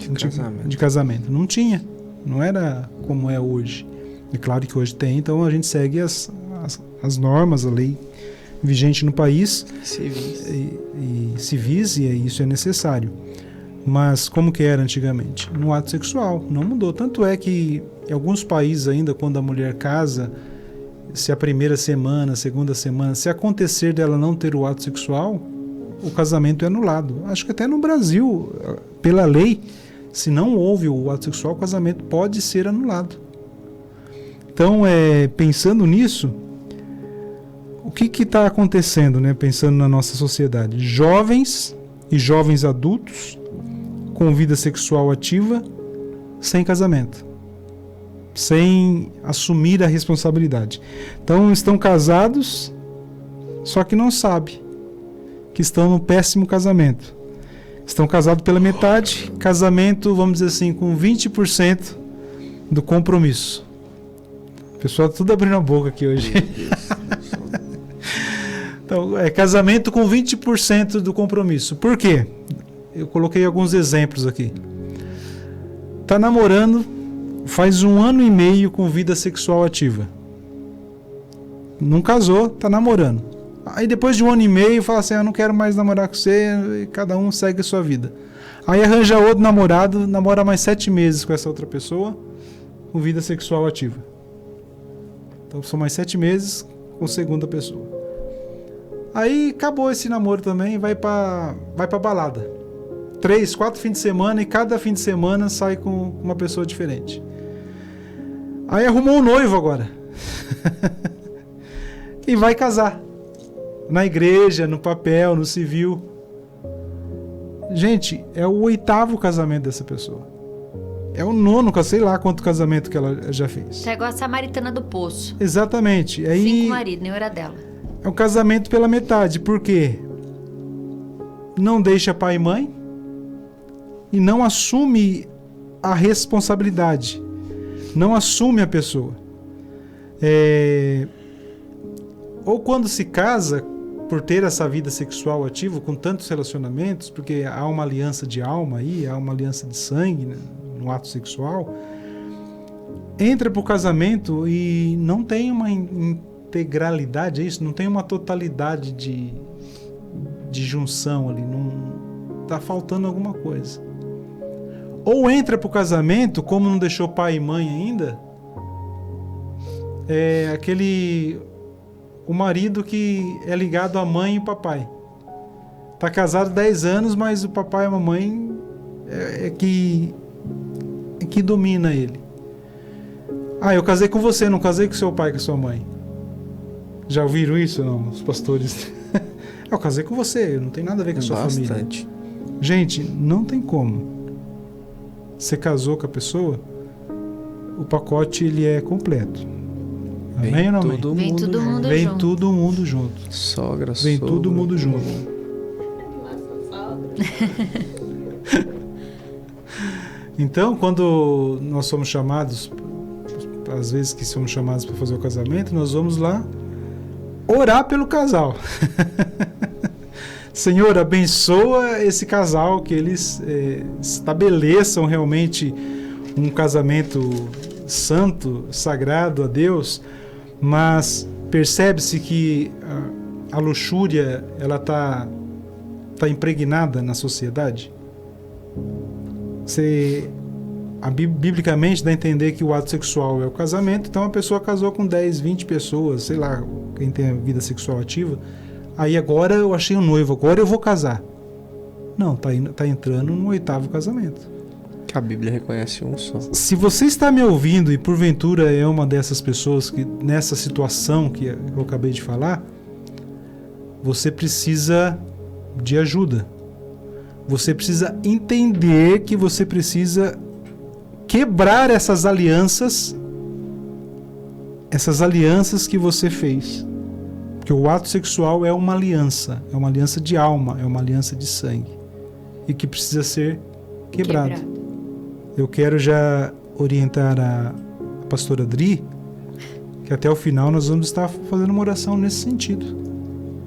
de casamento. Não tinha, não era como é hoje. É claro que hoje tem, então a gente segue as normas, a lei vigente no país, civis, e isso é necessário. Mas como que era antigamente? No ato sexual, não mudou. Tanto é que em alguns países ainda, quando a mulher casa, se a primeira semana, a segunda semana, se acontecer dela não ter o ato sexual, o casamento é anulado. Acho que até no Brasil, pela lei, se não houve o ato sexual, o casamento pode ser anulado. Então, pensando nisso, o que está acontecendo, né? Pensando na nossa sociedade? Jovens e jovens adultos com vida sexual ativa, sem casamento, sem assumir a responsabilidade. Então estão casados, só que não sabem que estão no péssimo casamento. Estão casados pela metade, casamento, vamos dizer assim, com 20% do compromisso. O pessoal tudo abrindo a boca aqui hoje. Então, casamento com 20% do compromisso. Por quê? Eu coloquei alguns exemplos aqui. Tá namorando, faz 1 ano e meio com vida sexual ativa. Não casou, tá namorando. Aí depois de 1 ano e meio fala assim, eu não quero mais namorar com você, e cada um segue a sua vida. Aí arranja outro namorado, namora mais 7 meses com essa outra pessoa, com vida sexual ativa. Então são mais 7 meses com segunda pessoa. Aí acabou esse namoro também, vai pra balada. 3, 4 fins de semana, e cada fim de semana sai com uma pessoa diferente. Aí arrumou um noivo agora. E vai casar. Na igreja, no papel, no civil. Gente, é o 8º casamento dessa pessoa. É o 9º, sei lá quanto casamento que ela já fez. É igual a Samaritana do Poço. Exatamente. Aí 5 maridos, nem era dela. É um casamento pela metade. Por quê? Não deixa pai e mãe. E não assume a responsabilidade. Não assume a pessoa. Ou quando se casa, por ter essa vida sexual ativa, com tantos relacionamentos, porque há uma aliança de alma aí, há uma aliança de sangue, né, no um ato sexual, entra pro casamento e não tem uma integralidade, é isso? Não tem uma totalidade de junção ali, não tá faltando alguma coisa. Ou entra pro casamento, como não deixou pai e mãe ainda, o marido que é ligado à mãe e papai. Tá casado 10 anos, mas o papai e a mamãe é que domina ele. Eu casei com você, não casei com seu pai e com sua mãe. Já ouviram isso, não, os pastores? Eu casei com você, não tem nada a ver com a sua família. Gente, não tem como. Você casou com a pessoa, o pacote ele é completo. Amém ou não amém? Vem todo mundo Vem junto. todo mundo junto. Sogra, Vem todo mundo junto. Então, quando nós somos chamados, às vezes que somos chamados para fazer o casamento, nós vamos lá orar pelo casal. Senhor, abençoa esse casal, que eles estabeleçam realmente um casamento santo, sagrado a Deus, mas percebe-se que a luxúria ela tá impregnada na sociedade. Biblicamente dá a entender que o ato sexual é o casamento, então a pessoa casou com 10, 20 pessoas, sei lá, quem tem a vida sexual ativa. Aí agora eu achei um noivo, agora eu vou casar. Não, tá entrando no 8º casamento. A Bíblia reconhece um só. Se você está me ouvindo e porventura é uma dessas pessoas que nessa situação que eu acabei de falar, você precisa de ajuda. Você precisa entender que você precisa quebrar essas alianças que você fez. Porque o ato sexual é uma aliança de alma, é uma aliança de sangue, e que precisa ser quebrado. Eu quero já orientar a pastora Adri, que até o final nós vamos estar fazendo uma oração nesse sentido.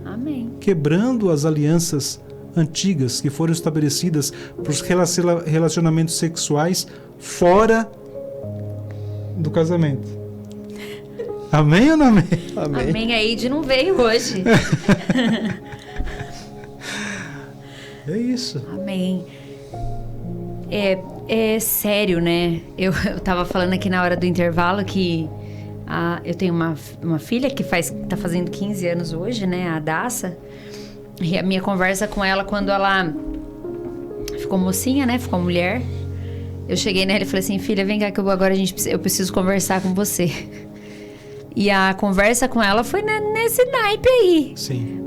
Amém. Quebrando as alianças antigas que foram estabelecidas para os relacionamentos sexuais fora do casamento. Amém ou não amém? Amém. A Eide não veio hoje. É isso. Amém. É sério, né? Eu tava falando aqui na hora do intervalo que eu tenho uma filha que tá fazendo 15 anos hoje, né? A Daça. E a minha conversa com ela, quando ela ficou mocinha, né? Ficou mulher. Eu cheguei nela e falei assim, filha, vem cá que eu preciso conversar com você. E a conversa com ela foi nesse naipe aí. Sim.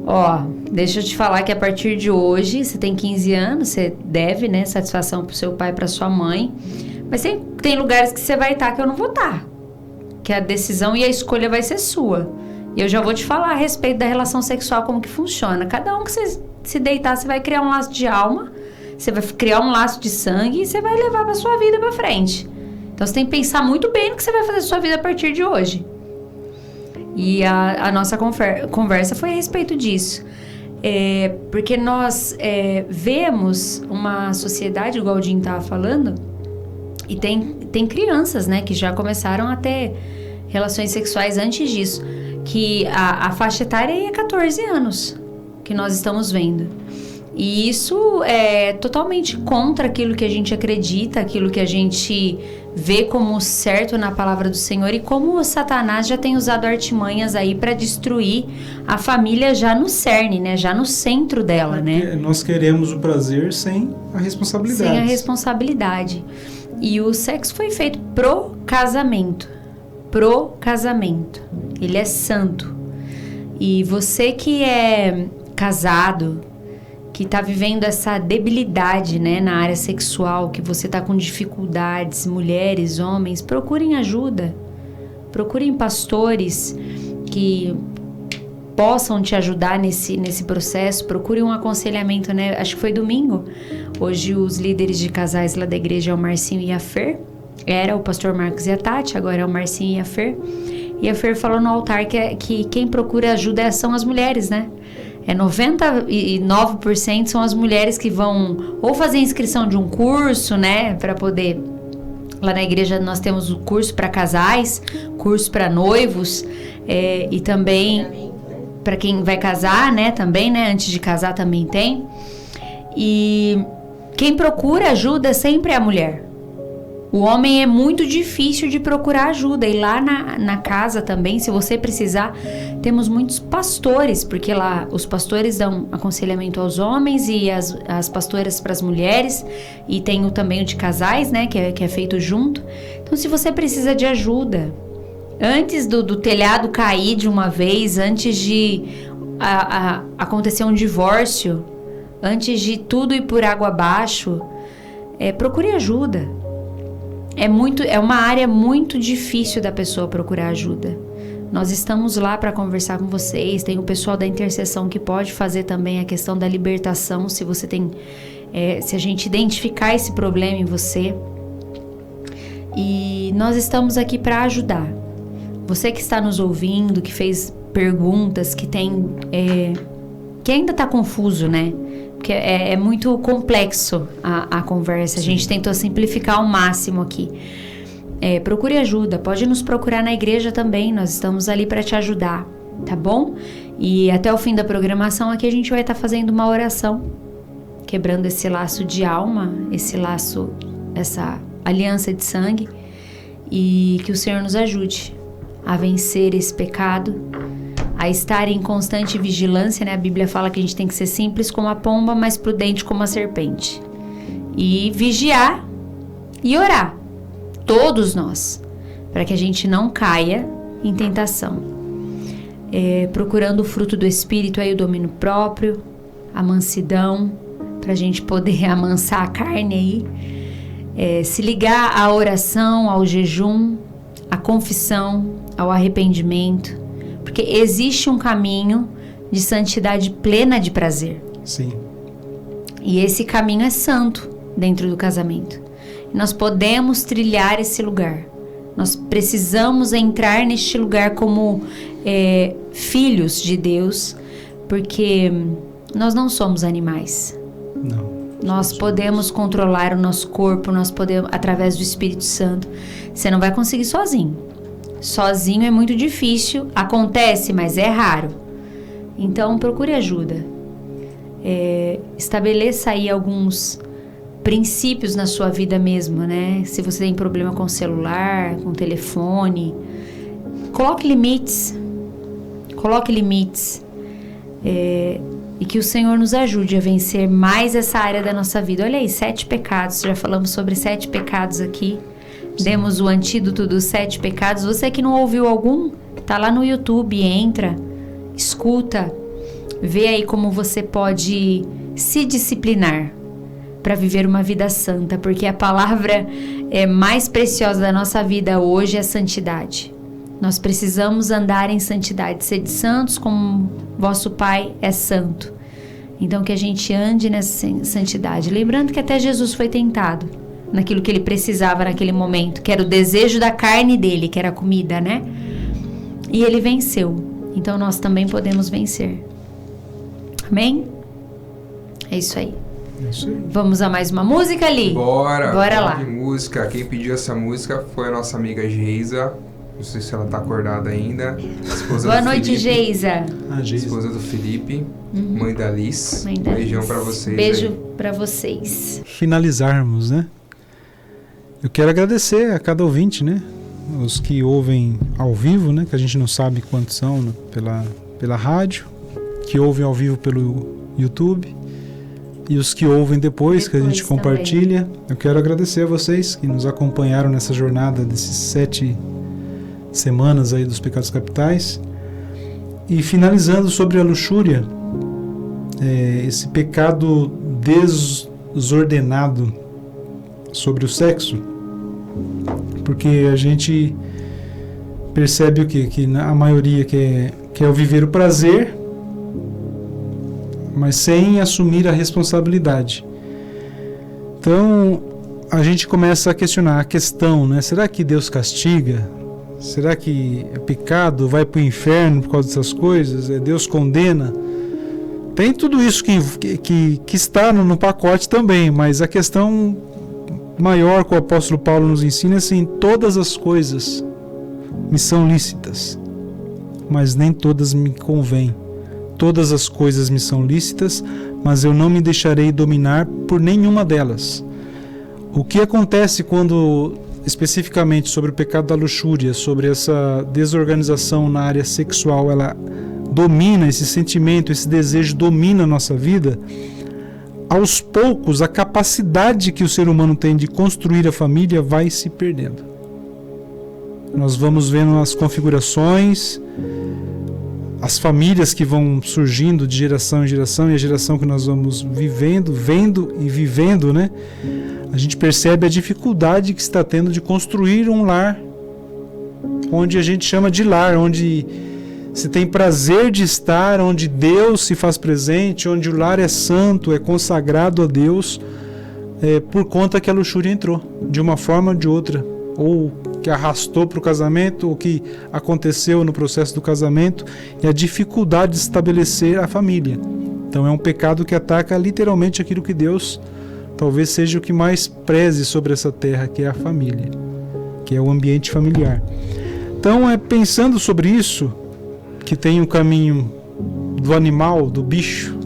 Deixa eu te falar que a partir de hoje, você tem 15 anos, você deve, né, satisfação pro seu pai e pra sua mãe. Mas tem lugares que você vai estar que eu não vou estar. Que a decisão e a escolha vai ser sua. E eu já vou te falar a respeito da relação sexual, como que funciona. Cada um que você se deitar, você vai criar um laço de alma, você vai criar um laço de sangue e você vai levar pra sua vida pra frente. Então você tem que pensar muito bem no que você vai fazer da sua vida a partir de hoje. E a nossa conversa foi a respeito disso. Porque nós vemos uma sociedade, igual o Jim estava falando, e tem crianças, né, que já começaram a ter relações sexuais antes disso, que a faixa etária é 14 anos que nós estamos vendo. E isso é totalmente contra aquilo que a gente acredita, aquilo que a gente vê como certo na palavra do Senhor, e como o Satanás já tem usado artimanhas aí para destruir a família já no cerne, né? Já no centro dela, né? Nós queremos o prazer sem a responsabilidade. Sem a responsabilidade. E o sexo foi feito pro casamento. Pro casamento. Ele é santo. E você que é casado, que tá vivendo essa debilidade, né, na área sexual, que você tá com dificuldades, mulheres, homens, procurem ajuda. Procurem pastores que possam te ajudar nesse processo. Procurem um aconselhamento, né? Acho que foi domingo. Hoje os líderes de casais lá da igreja é o Marcinho e a Fer. Era o pastor Marcos e a Tati, agora é o Marcinho e a Fer. E a Fer falou no altar que quem procura ajuda são as mulheres, né? 99% são as mulheres que vão ou fazer inscrição de um curso, né, para poder Lá na igreja nós temos o curso para casais, curso para noivos, e também para quem vai casar, né? Também, né? Antes de casar também tem. E quem procura ajuda sempre é a mulher. O homem é muito difícil de procurar ajuda. E lá na casa também, se você precisar, temos muitos pastores, porque lá os pastores dão aconselhamento aos homens e as pastoras para as mulheres. E tem também o de casais, né, que é feito junto. Então, se você precisa de ajuda, antes do telhado cair de uma vez, antes de acontecer um divórcio, antes de tudo ir por água abaixo, procure ajuda. É uma área muito difícil da pessoa procurar ajuda. Nós estamos lá para conversar com vocês. Tem o pessoal da intercessão que pode fazer também a questão da libertação, se você tem, se a gente identificar esse problema em você. E nós estamos aqui para ajudar. Você que está nos ouvindo, que fez perguntas, que tem, que ainda está confuso, né? Porque é muito complexo a conversa. A gente tentou simplificar ao máximo aqui. Procure ajuda. Pode nos procurar na igreja também. Nós estamos ali para te ajudar, tá bom? E até o fim da programação aqui a gente vai estar fazendo uma oração, quebrando esse laço de alma, esse laço, essa aliança de sangue, e que o Senhor nos ajude a vencer esse pecado, a estar em constante vigilância, né? A Bíblia fala que a gente tem que ser simples como a pomba, mas prudente como a serpente. E vigiar e orar, todos nós, para que a gente não caia em tentação. Procurando o fruto do Espírito, aí o domínio próprio, a mansidão, para a gente poder amansar a carne aí. Se ligar à oração, ao jejum, à confissão, ao arrependimento. Porque existe um caminho de santidade plena de prazer. Sim. E esse caminho é santo dentro do casamento. Nós podemos trilhar esse lugar. Nós precisamos entrar neste lugar como filhos de Deus, porque nós não somos animais. Não. Nós podemos controlar o nosso corpo, nós podemos, através do Espírito Santo. Você não vai conseguir sozinho. Sozinho é muito difícil, acontece, mas é raro. Então, procure ajuda. Estabeleça aí alguns princípios na sua vida mesmo, né? Se você tem problema com o celular, com o telefone, coloque limites. Coloque limites. E que o Senhor nos ajude a vencer mais essa área da nossa vida. Olha aí, 7 pecados. Já falamos sobre 7 pecados aqui. Demos o antídoto dos 7 pecados. Você que não ouviu algum, tá lá no YouTube, entra, escuta, vê aí como você pode se disciplinar para viver uma vida santa, porque a palavra mais preciosa da nossa vida hoje é santidade. Nós precisamos andar em santidade, sede santos como vosso Pai é santo. Então que a gente ande nessa santidade, lembrando que até Jesus foi tentado naquilo que ele precisava naquele momento, que era o desejo da carne dele, que era a comida, né? E ele venceu. Então nós também podemos vencer. Amém? É isso aí. É isso aí. Vamos a mais uma música ali? Bora lá. De música. Quem pediu essa música foi a nossa amiga Geisa. Não sei se ela tá acordada ainda. Boa noite, Geisa. Esposa do Felipe, mãe da Liz. Beijão pra vocês. Beijo aí. Pra vocês. Finalizarmos, né? Eu quero agradecer a cada ouvinte, né? Os que ouvem ao vivo, né? Que a gente não sabe quantos são, né? pela rádio, que ouvem ao vivo pelo YouTube, e os que ouvem depois que a gente compartilha. Também. Eu quero agradecer a vocês que nos acompanharam nessa jornada desses 7 semanas aí dos pecados capitais. E finalizando sobre a luxúria, esse pecado desordenado sobre o sexo, porque a gente percebe o quê? Que a maioria quer viver o prazer, mas sem assumir a responsabilidade. Então a gente começa a questionar a questão, né? Será que Deus castiga? Será que é pecado? Vai para o inferno por causa dessas coisas? Deus condena? Tem tudo isso que está no pacote também, mas a questão maior que o apóstolo Paulo nos ensina é assim: todas as coisas me são lícitas, mas nem todas me convêm. Todas as coisas me são lícitas, mas eu não me deixarei dominar por nenhuma delas. O que acontece quando, especificamente sobre o pecado da luxúria, sobre essa desorganização na área sexual, ela domina, esse sentimento, esse desejo domina a nossa vida? Aos poucos, a capacidade que o ser humano tem de construir a família vai se perdendo. Nós vamos vendo as configurações, as famílias que vão surgindo de geração em geração, e a geração que nós vamos vendo e vivendo, né? A gente percebe a dificuldade que está tendo de construir um lar, onde a gente chama de lar, onde se tem prazer de estar, onde Deus se faz presente, onde o lar é santo, é consagrado a Deus, por conta que a luxúria entrou, de uma forma ou de outra, ou que arrastou para o casamento, ou que aconteceu no processo do casamento, e a dificuldade de estabelecer a família. Então é um pecado que ataca literalmente aquilo que Deus talvez seja o que mais preze sobre essa terra, que é a família, que é o ambiente familiar. Então, pensando sobre isso, que tem o caminho do animal, do bicho,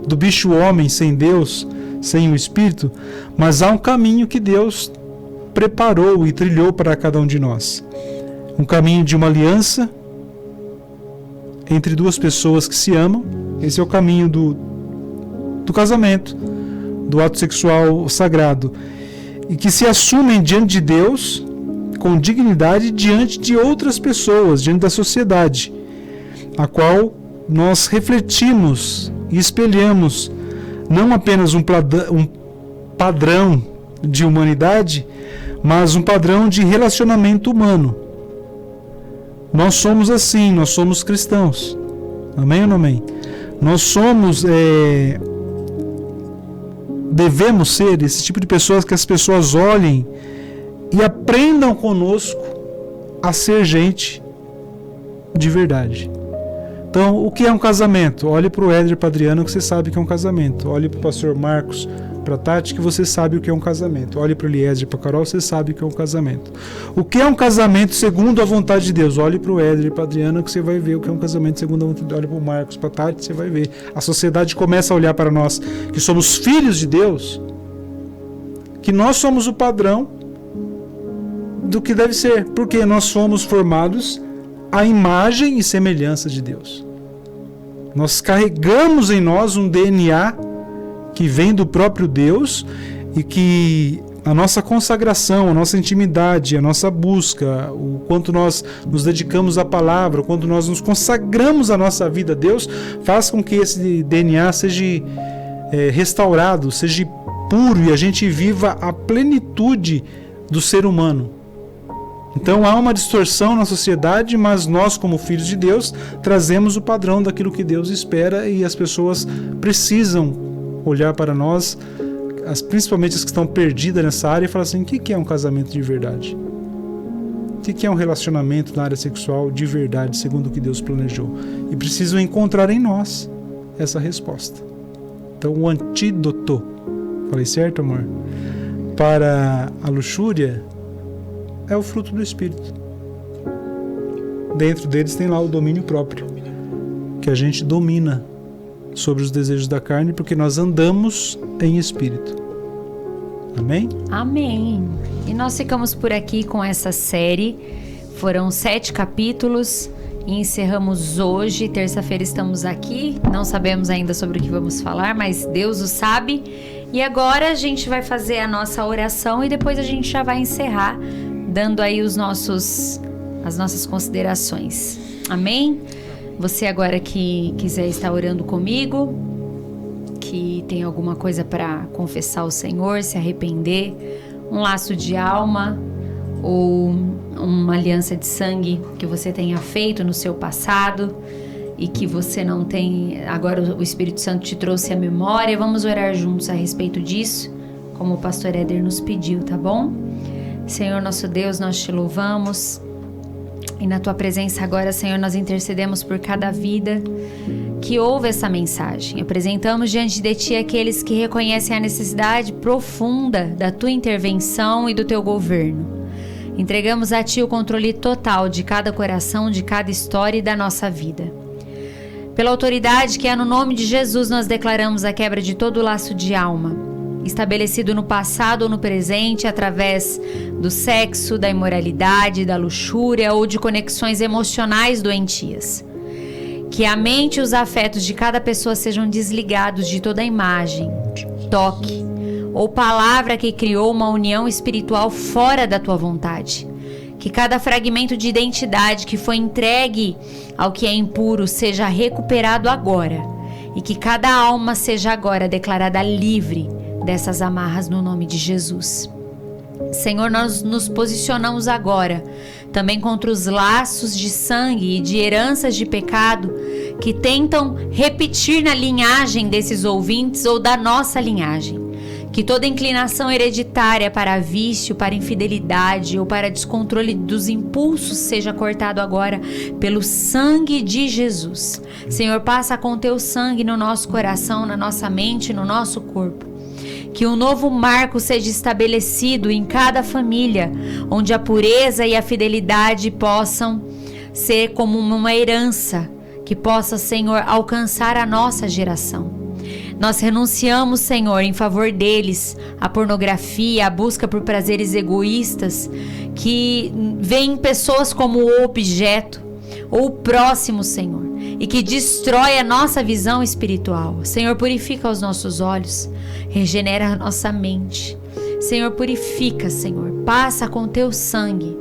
do bicho homem sem Deus, sem o Espírito, mas há um caminho que Deus preparou e trilhou para cada um de nós. Um caminho de uma aliança entre duas pessoas que se amam. Esse é o caminho do casamento, do ato sexual sagrado, e que se assumem diante de Deus com dignidade diante de outras pessoas, diante da sociedade, a qual nós refletimos e espelhamos não apenas um padrão de humanidade, mas um padrão de relacionamento humano. Nós somos assim, nós somos cristãos. Amém ou não amém? Nós somos, devemos ser esse tipo de pessoas que as pessoas olhem e aprendam conosco a ser gente de verdade. Então, o que é um casamento? Olhe para o Éder e para a Adriana que você sabe que é um casamento. Olhe para o pastor Marcos, para a Tati, que você sabe o que é um casamento. Olhe para o Eliezer e para a Carol, você sabe o que é um casamento. O que é um casamento segundo a vontade de Deus? Olhe para o Éder e para a Adriana que você vai ver o que é um casamento segundo a vontade de Deus. Olhe para o Marcos, para a Tati, você vai ver. A sociedade começa a olhar para nós, que somos filhos de Deus, que nós somos o padrão do que deve ser, porque nós somos formados à imagem e semelhança de Deus. Nós carregamos em nós um DNA que vem do próprio Deus, e que a nossa consagração, a nossa intimidade, a nossa busca, o quanto nós nos dedicamos à palavra, o quanto nós nos consagramos a nossa vida a Deus, faz com que esse DNA seja restaurado, seja puro, e a gente viva a plenitude do ser humano. Então há uma distorção na sociedade, mas nós, como filhos de Deus, trazemos o padrão daquilo que Deus espera, e as pessoas precisam olhar para nós, principalmente as que estão perdidas nessa área, e falar assim: o que é um casamento de verdade? O que é um relacionamento na área sexual de verdade, segundo o que Deus planejou? E precisam encontrar em nós essa resposta. Então o antídoto, falei certo, amor? Para a luxúria é o fruto do Espírito. Dentro deles tem lá o domínio próprio, que a gente domina sobre os desejos da carne, porque nós andamos em Espírito. Amém? Amém. E nós ficamos por aqui com essa série. Foram 7 capítulos e encerramos hoje. Terça-feira estamos aqui. Não sabemos ainda sobre o que vamos falar, mas Deus o sabe. E agora a gente vai fazer a nossa oração e depois a gente já vai encerrar, dando aí as nossas considerações. Amém? Você agora que quiser estar orando comigo, que tem alguma coisa para confessar ao Senhor, se arrepender, um laço de alma ou uma aliança de sangue que você tenha feito no seu passado e que você não tem, agora o Espírito Santo te trouxe à memória, vamos orar juntos a respeito disso, como o pastor Éder nos pediu, tá bom? Senhor nosso Deus, nós te louvamos. E na Tua presença agora, Senhor, nós intercedemos por cada vida que ouve essa mensagem. Apresentamos diante de Ti aqueles que reconhecem a necessidade profunda da Tua intervenção e do Teu governo. Entregamos a Ti o controle total de cada coração, de cada história e da nossa vida. Pela autoridade que é no nome de Jesus, nós declaramos a quebra de todo laço de alma, estabelecido no passado ou no presente, através do sexo, da imoralidade, da luxúria ou de conexões emocionais doentias. Que a mente e os afetos de cada pessoa sejam desligados de toda imagem, toque ou palavra que criou uma união espiritual fora da tua vontade. Que cada fragmento de identidade que foi entregue ao que é impuro seja recuperado agora. E que cada alma seja agora declarada livre dessas amarras no nome de Jesus. Senhor, nós nos posicionamos agora também contra os laços de sangue e de heranças de pecado que tentam repetir na linhagem desses ouvintes ou da nossa linhagem. Que toda inclinação hereditária para vício, para infidelidade ou para descontrole dos impulsos seja cortado agora pelo sangue de Jesus. Senhor, passa com teu sangue no nosso coração, na nossa mente, no nosso corpo. Que um novo marco seja estabelecido em cada família, onde a pureza e a fidelidade possam ser como uma herança, que possa, Senhor, alcançar a nossa geração. Nós renunciamos, Senhor, em favor deles, a pornografia, a busca por prazeres egoístas, que veem pessoas como o objeto ou o próximo, Senhor, e que destrói a nossa visão espiritual. Senhor, purifica os nossos olhos, regenera a nossa mente. Senhor, purifica, Senhor, passa com teu sangue.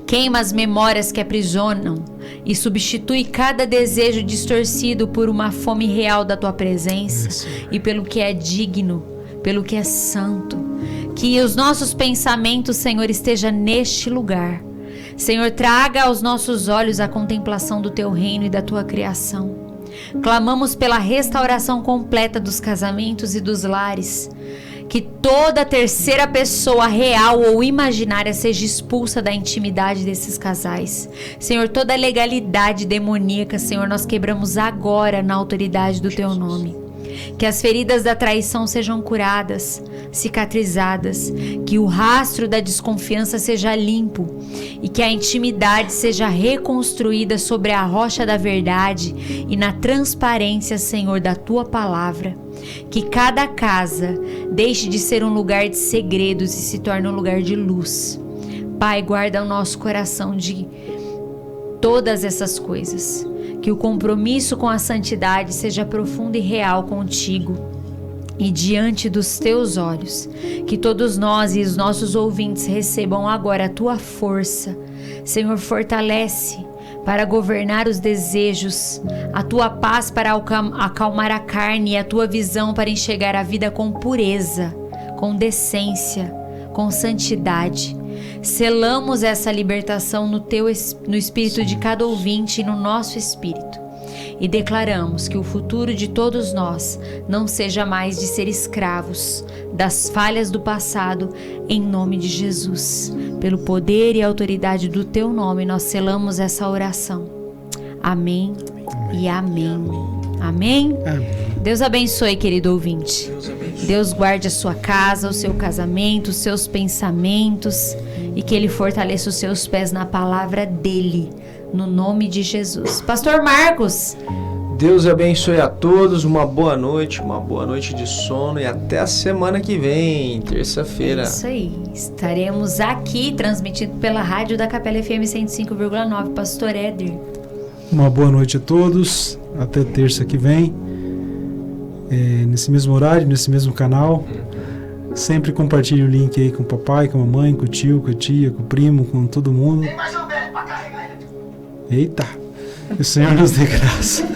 Queima as memórias que aprisionam e substitui cada desejo distorcido por uma fome real da tua presença e pelo que é digno, pelo que é santo. Que os nossos pensamentos, Senhor, estejam neste lugar. Senhor, traga aos nossos olhos a contemplação do teu reino e da tua criação. Clamamos pela restauração completa dos casamentos e dos lares. Que toda terceira pessoa real ou imaginária seja expulsa da intimidade desses casais. Senhor, toda legalidade demoníaca, Senhor, nós quebramos agora na autoridade do teu nome. Que as feridas da traição sejam curadas, cicatrizadas, que o rastro da desconfiança seja limpo e que a intimidade seja reconstruída sobre a rocha da verdade e na transparência, Senhor, da tua palavra. Que cada casa deixe de ser um lugar de segredos e se torne um lugar de luz. Pai, guarda o nosso coração de todas essas coisas. Que o compromisso com a santidade seja profundo e real contigo e diante dos teus olhos. Que todos nós e os nossos ouvintes recebam agora a tua força. Senhor, fortalece para governar os desejos, a tua paz para acalmar a carne e a tua visão para enxergar a vida com pureza, com decência, com santidade. Selamos essa libertação no espírito de cada ouvinte e no nosso espírito. E declaramos que o futuro de todos nós não seja mais de ser escravos das falhas do passado, em nome de Jesus. Pelo poder e autoridade do teu nome, nós selamos essa oração. Amém e amém. Amém? Deus abençoe, querido ouvinte. Deus guarde a sua casa, o seu casamento, os seus pensamentos e que Ele fortaleça os seus pés na palavra dEle, no nome de Jesus. Pastor Marcos. Deus abençoe a todos, uma boa noite de sono e até a semana que vem, terça-feira. É isso aí, estaremos aqui transmitido pela rádio da Capela FM 105,9, Pastor Éder. Uma boa noite a todos, até terça que vem, nesse mesmo horário, nesse mesmo canal. Sempre compartilhe o link aí com o papai, com a mamãe, com o tio, com a tia, com o primo, com todo mundo. Tem mais um velho pra carregar ele. Eita, que o Senhor nos dê graça.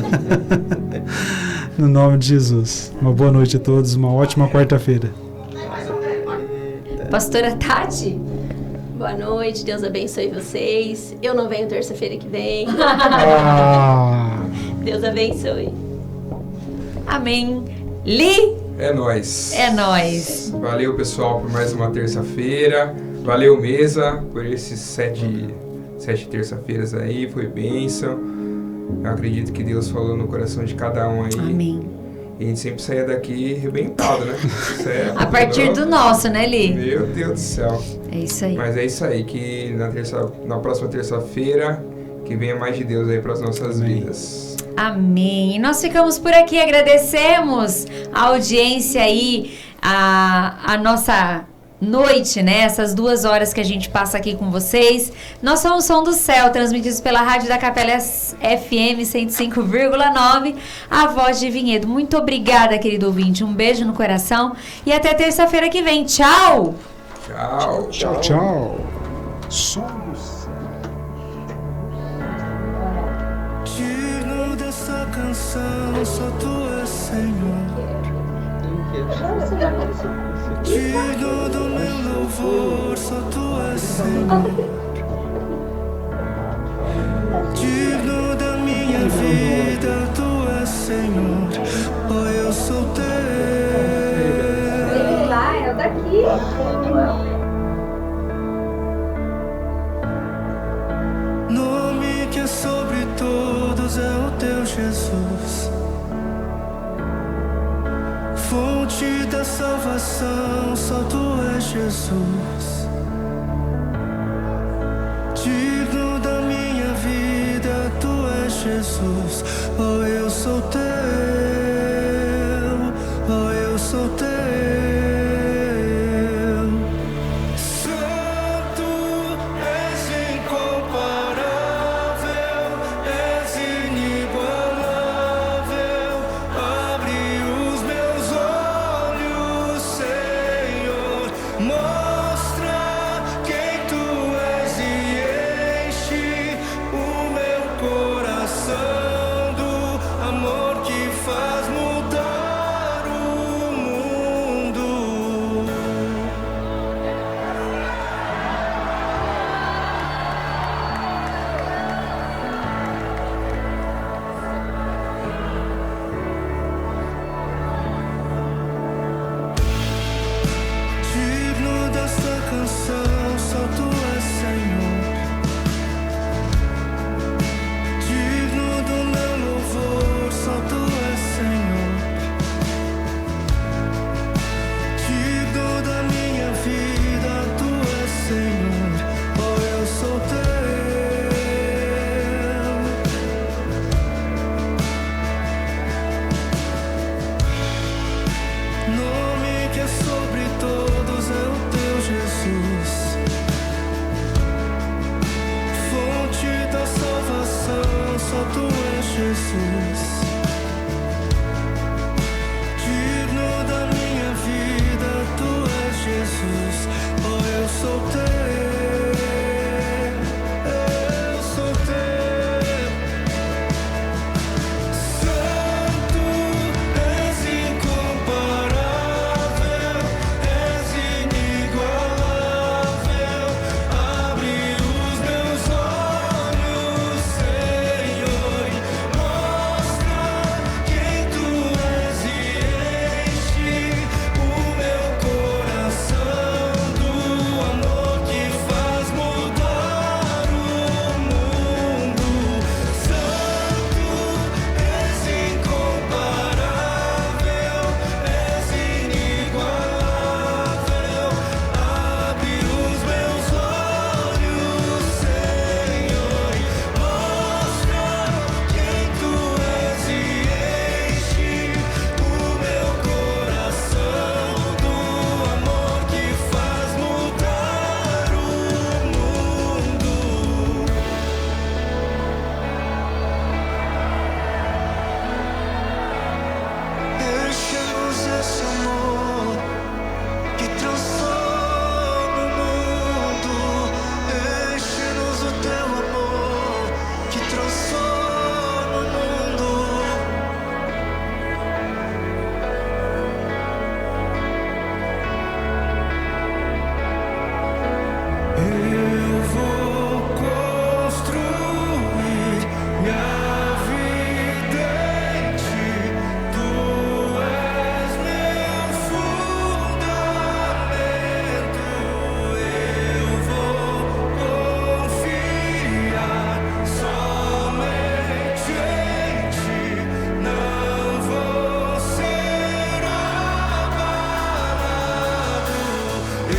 No nome de Jesus. Uma boa noite a todos, uma ótima quarta-feira. Pastora Tati. Boa noite, Deus abençoe vocês. Eu não venho terça-feira que vem. Deus abençoe. Amém. Li. É nóis. É nóis. Valeu, pessoal, por mais uma terça-feira. Valeu, mesa, por esses sete terça-feiras aí. Foi bênção. Eu acredito que Deus falou no coração de cada um aí. Amém. E a gente sempre saía daqui arrebentado, né? Certo, A partir do nosso, né, Li? Meu Deus do céu. É isso aí. Mas é isso aí, que na próxima terça-feira, que venha mais de Deus aí para as nossas vidas. Amém. E nós ficamos por aqui, agradecemos a audiência aí, a nossa noite, né? Essas 2 horas que a gente passa aqui com vocês. Nós somos Som do Céu, transmitidos pela Rádio da Capela FM 105,9, a voz de Vinhedo. Muito obrigada, querido ouvinte. Um beijo no coração e até terça-feira que vem. Tchau! Tchau! Tchau, tchau. Som do Céu. Digno dessa canção, só tu és Senhor. Digno do meu louvor, só tu és Senhor. Digno da minha vida, tu és Senhor. Oh, eu sou teu. Ele lá, é o daqui. Nome que é sobre todos é o teu Jesus. Fonte da salvação, só tu és Jesus. Digno da minha vida, tu és Jesus. Oh, eu sou teu, oh, eu sou teu. Santo, és incomparável, és inigualável. Abre os meus olhos, Senhor. Mostra quem tu és e enche o meu coração do amor que faz mudar o mundo. Digno dessa canção, só tu és Senhor. Digno do meu louvor, só tu és Senhor. Digno da minha vida, tu és Senhor. Oh, eu sou teu. Nome que é sobre todos é o teu Jesus. Fonte da salvação, só tu és Jesus.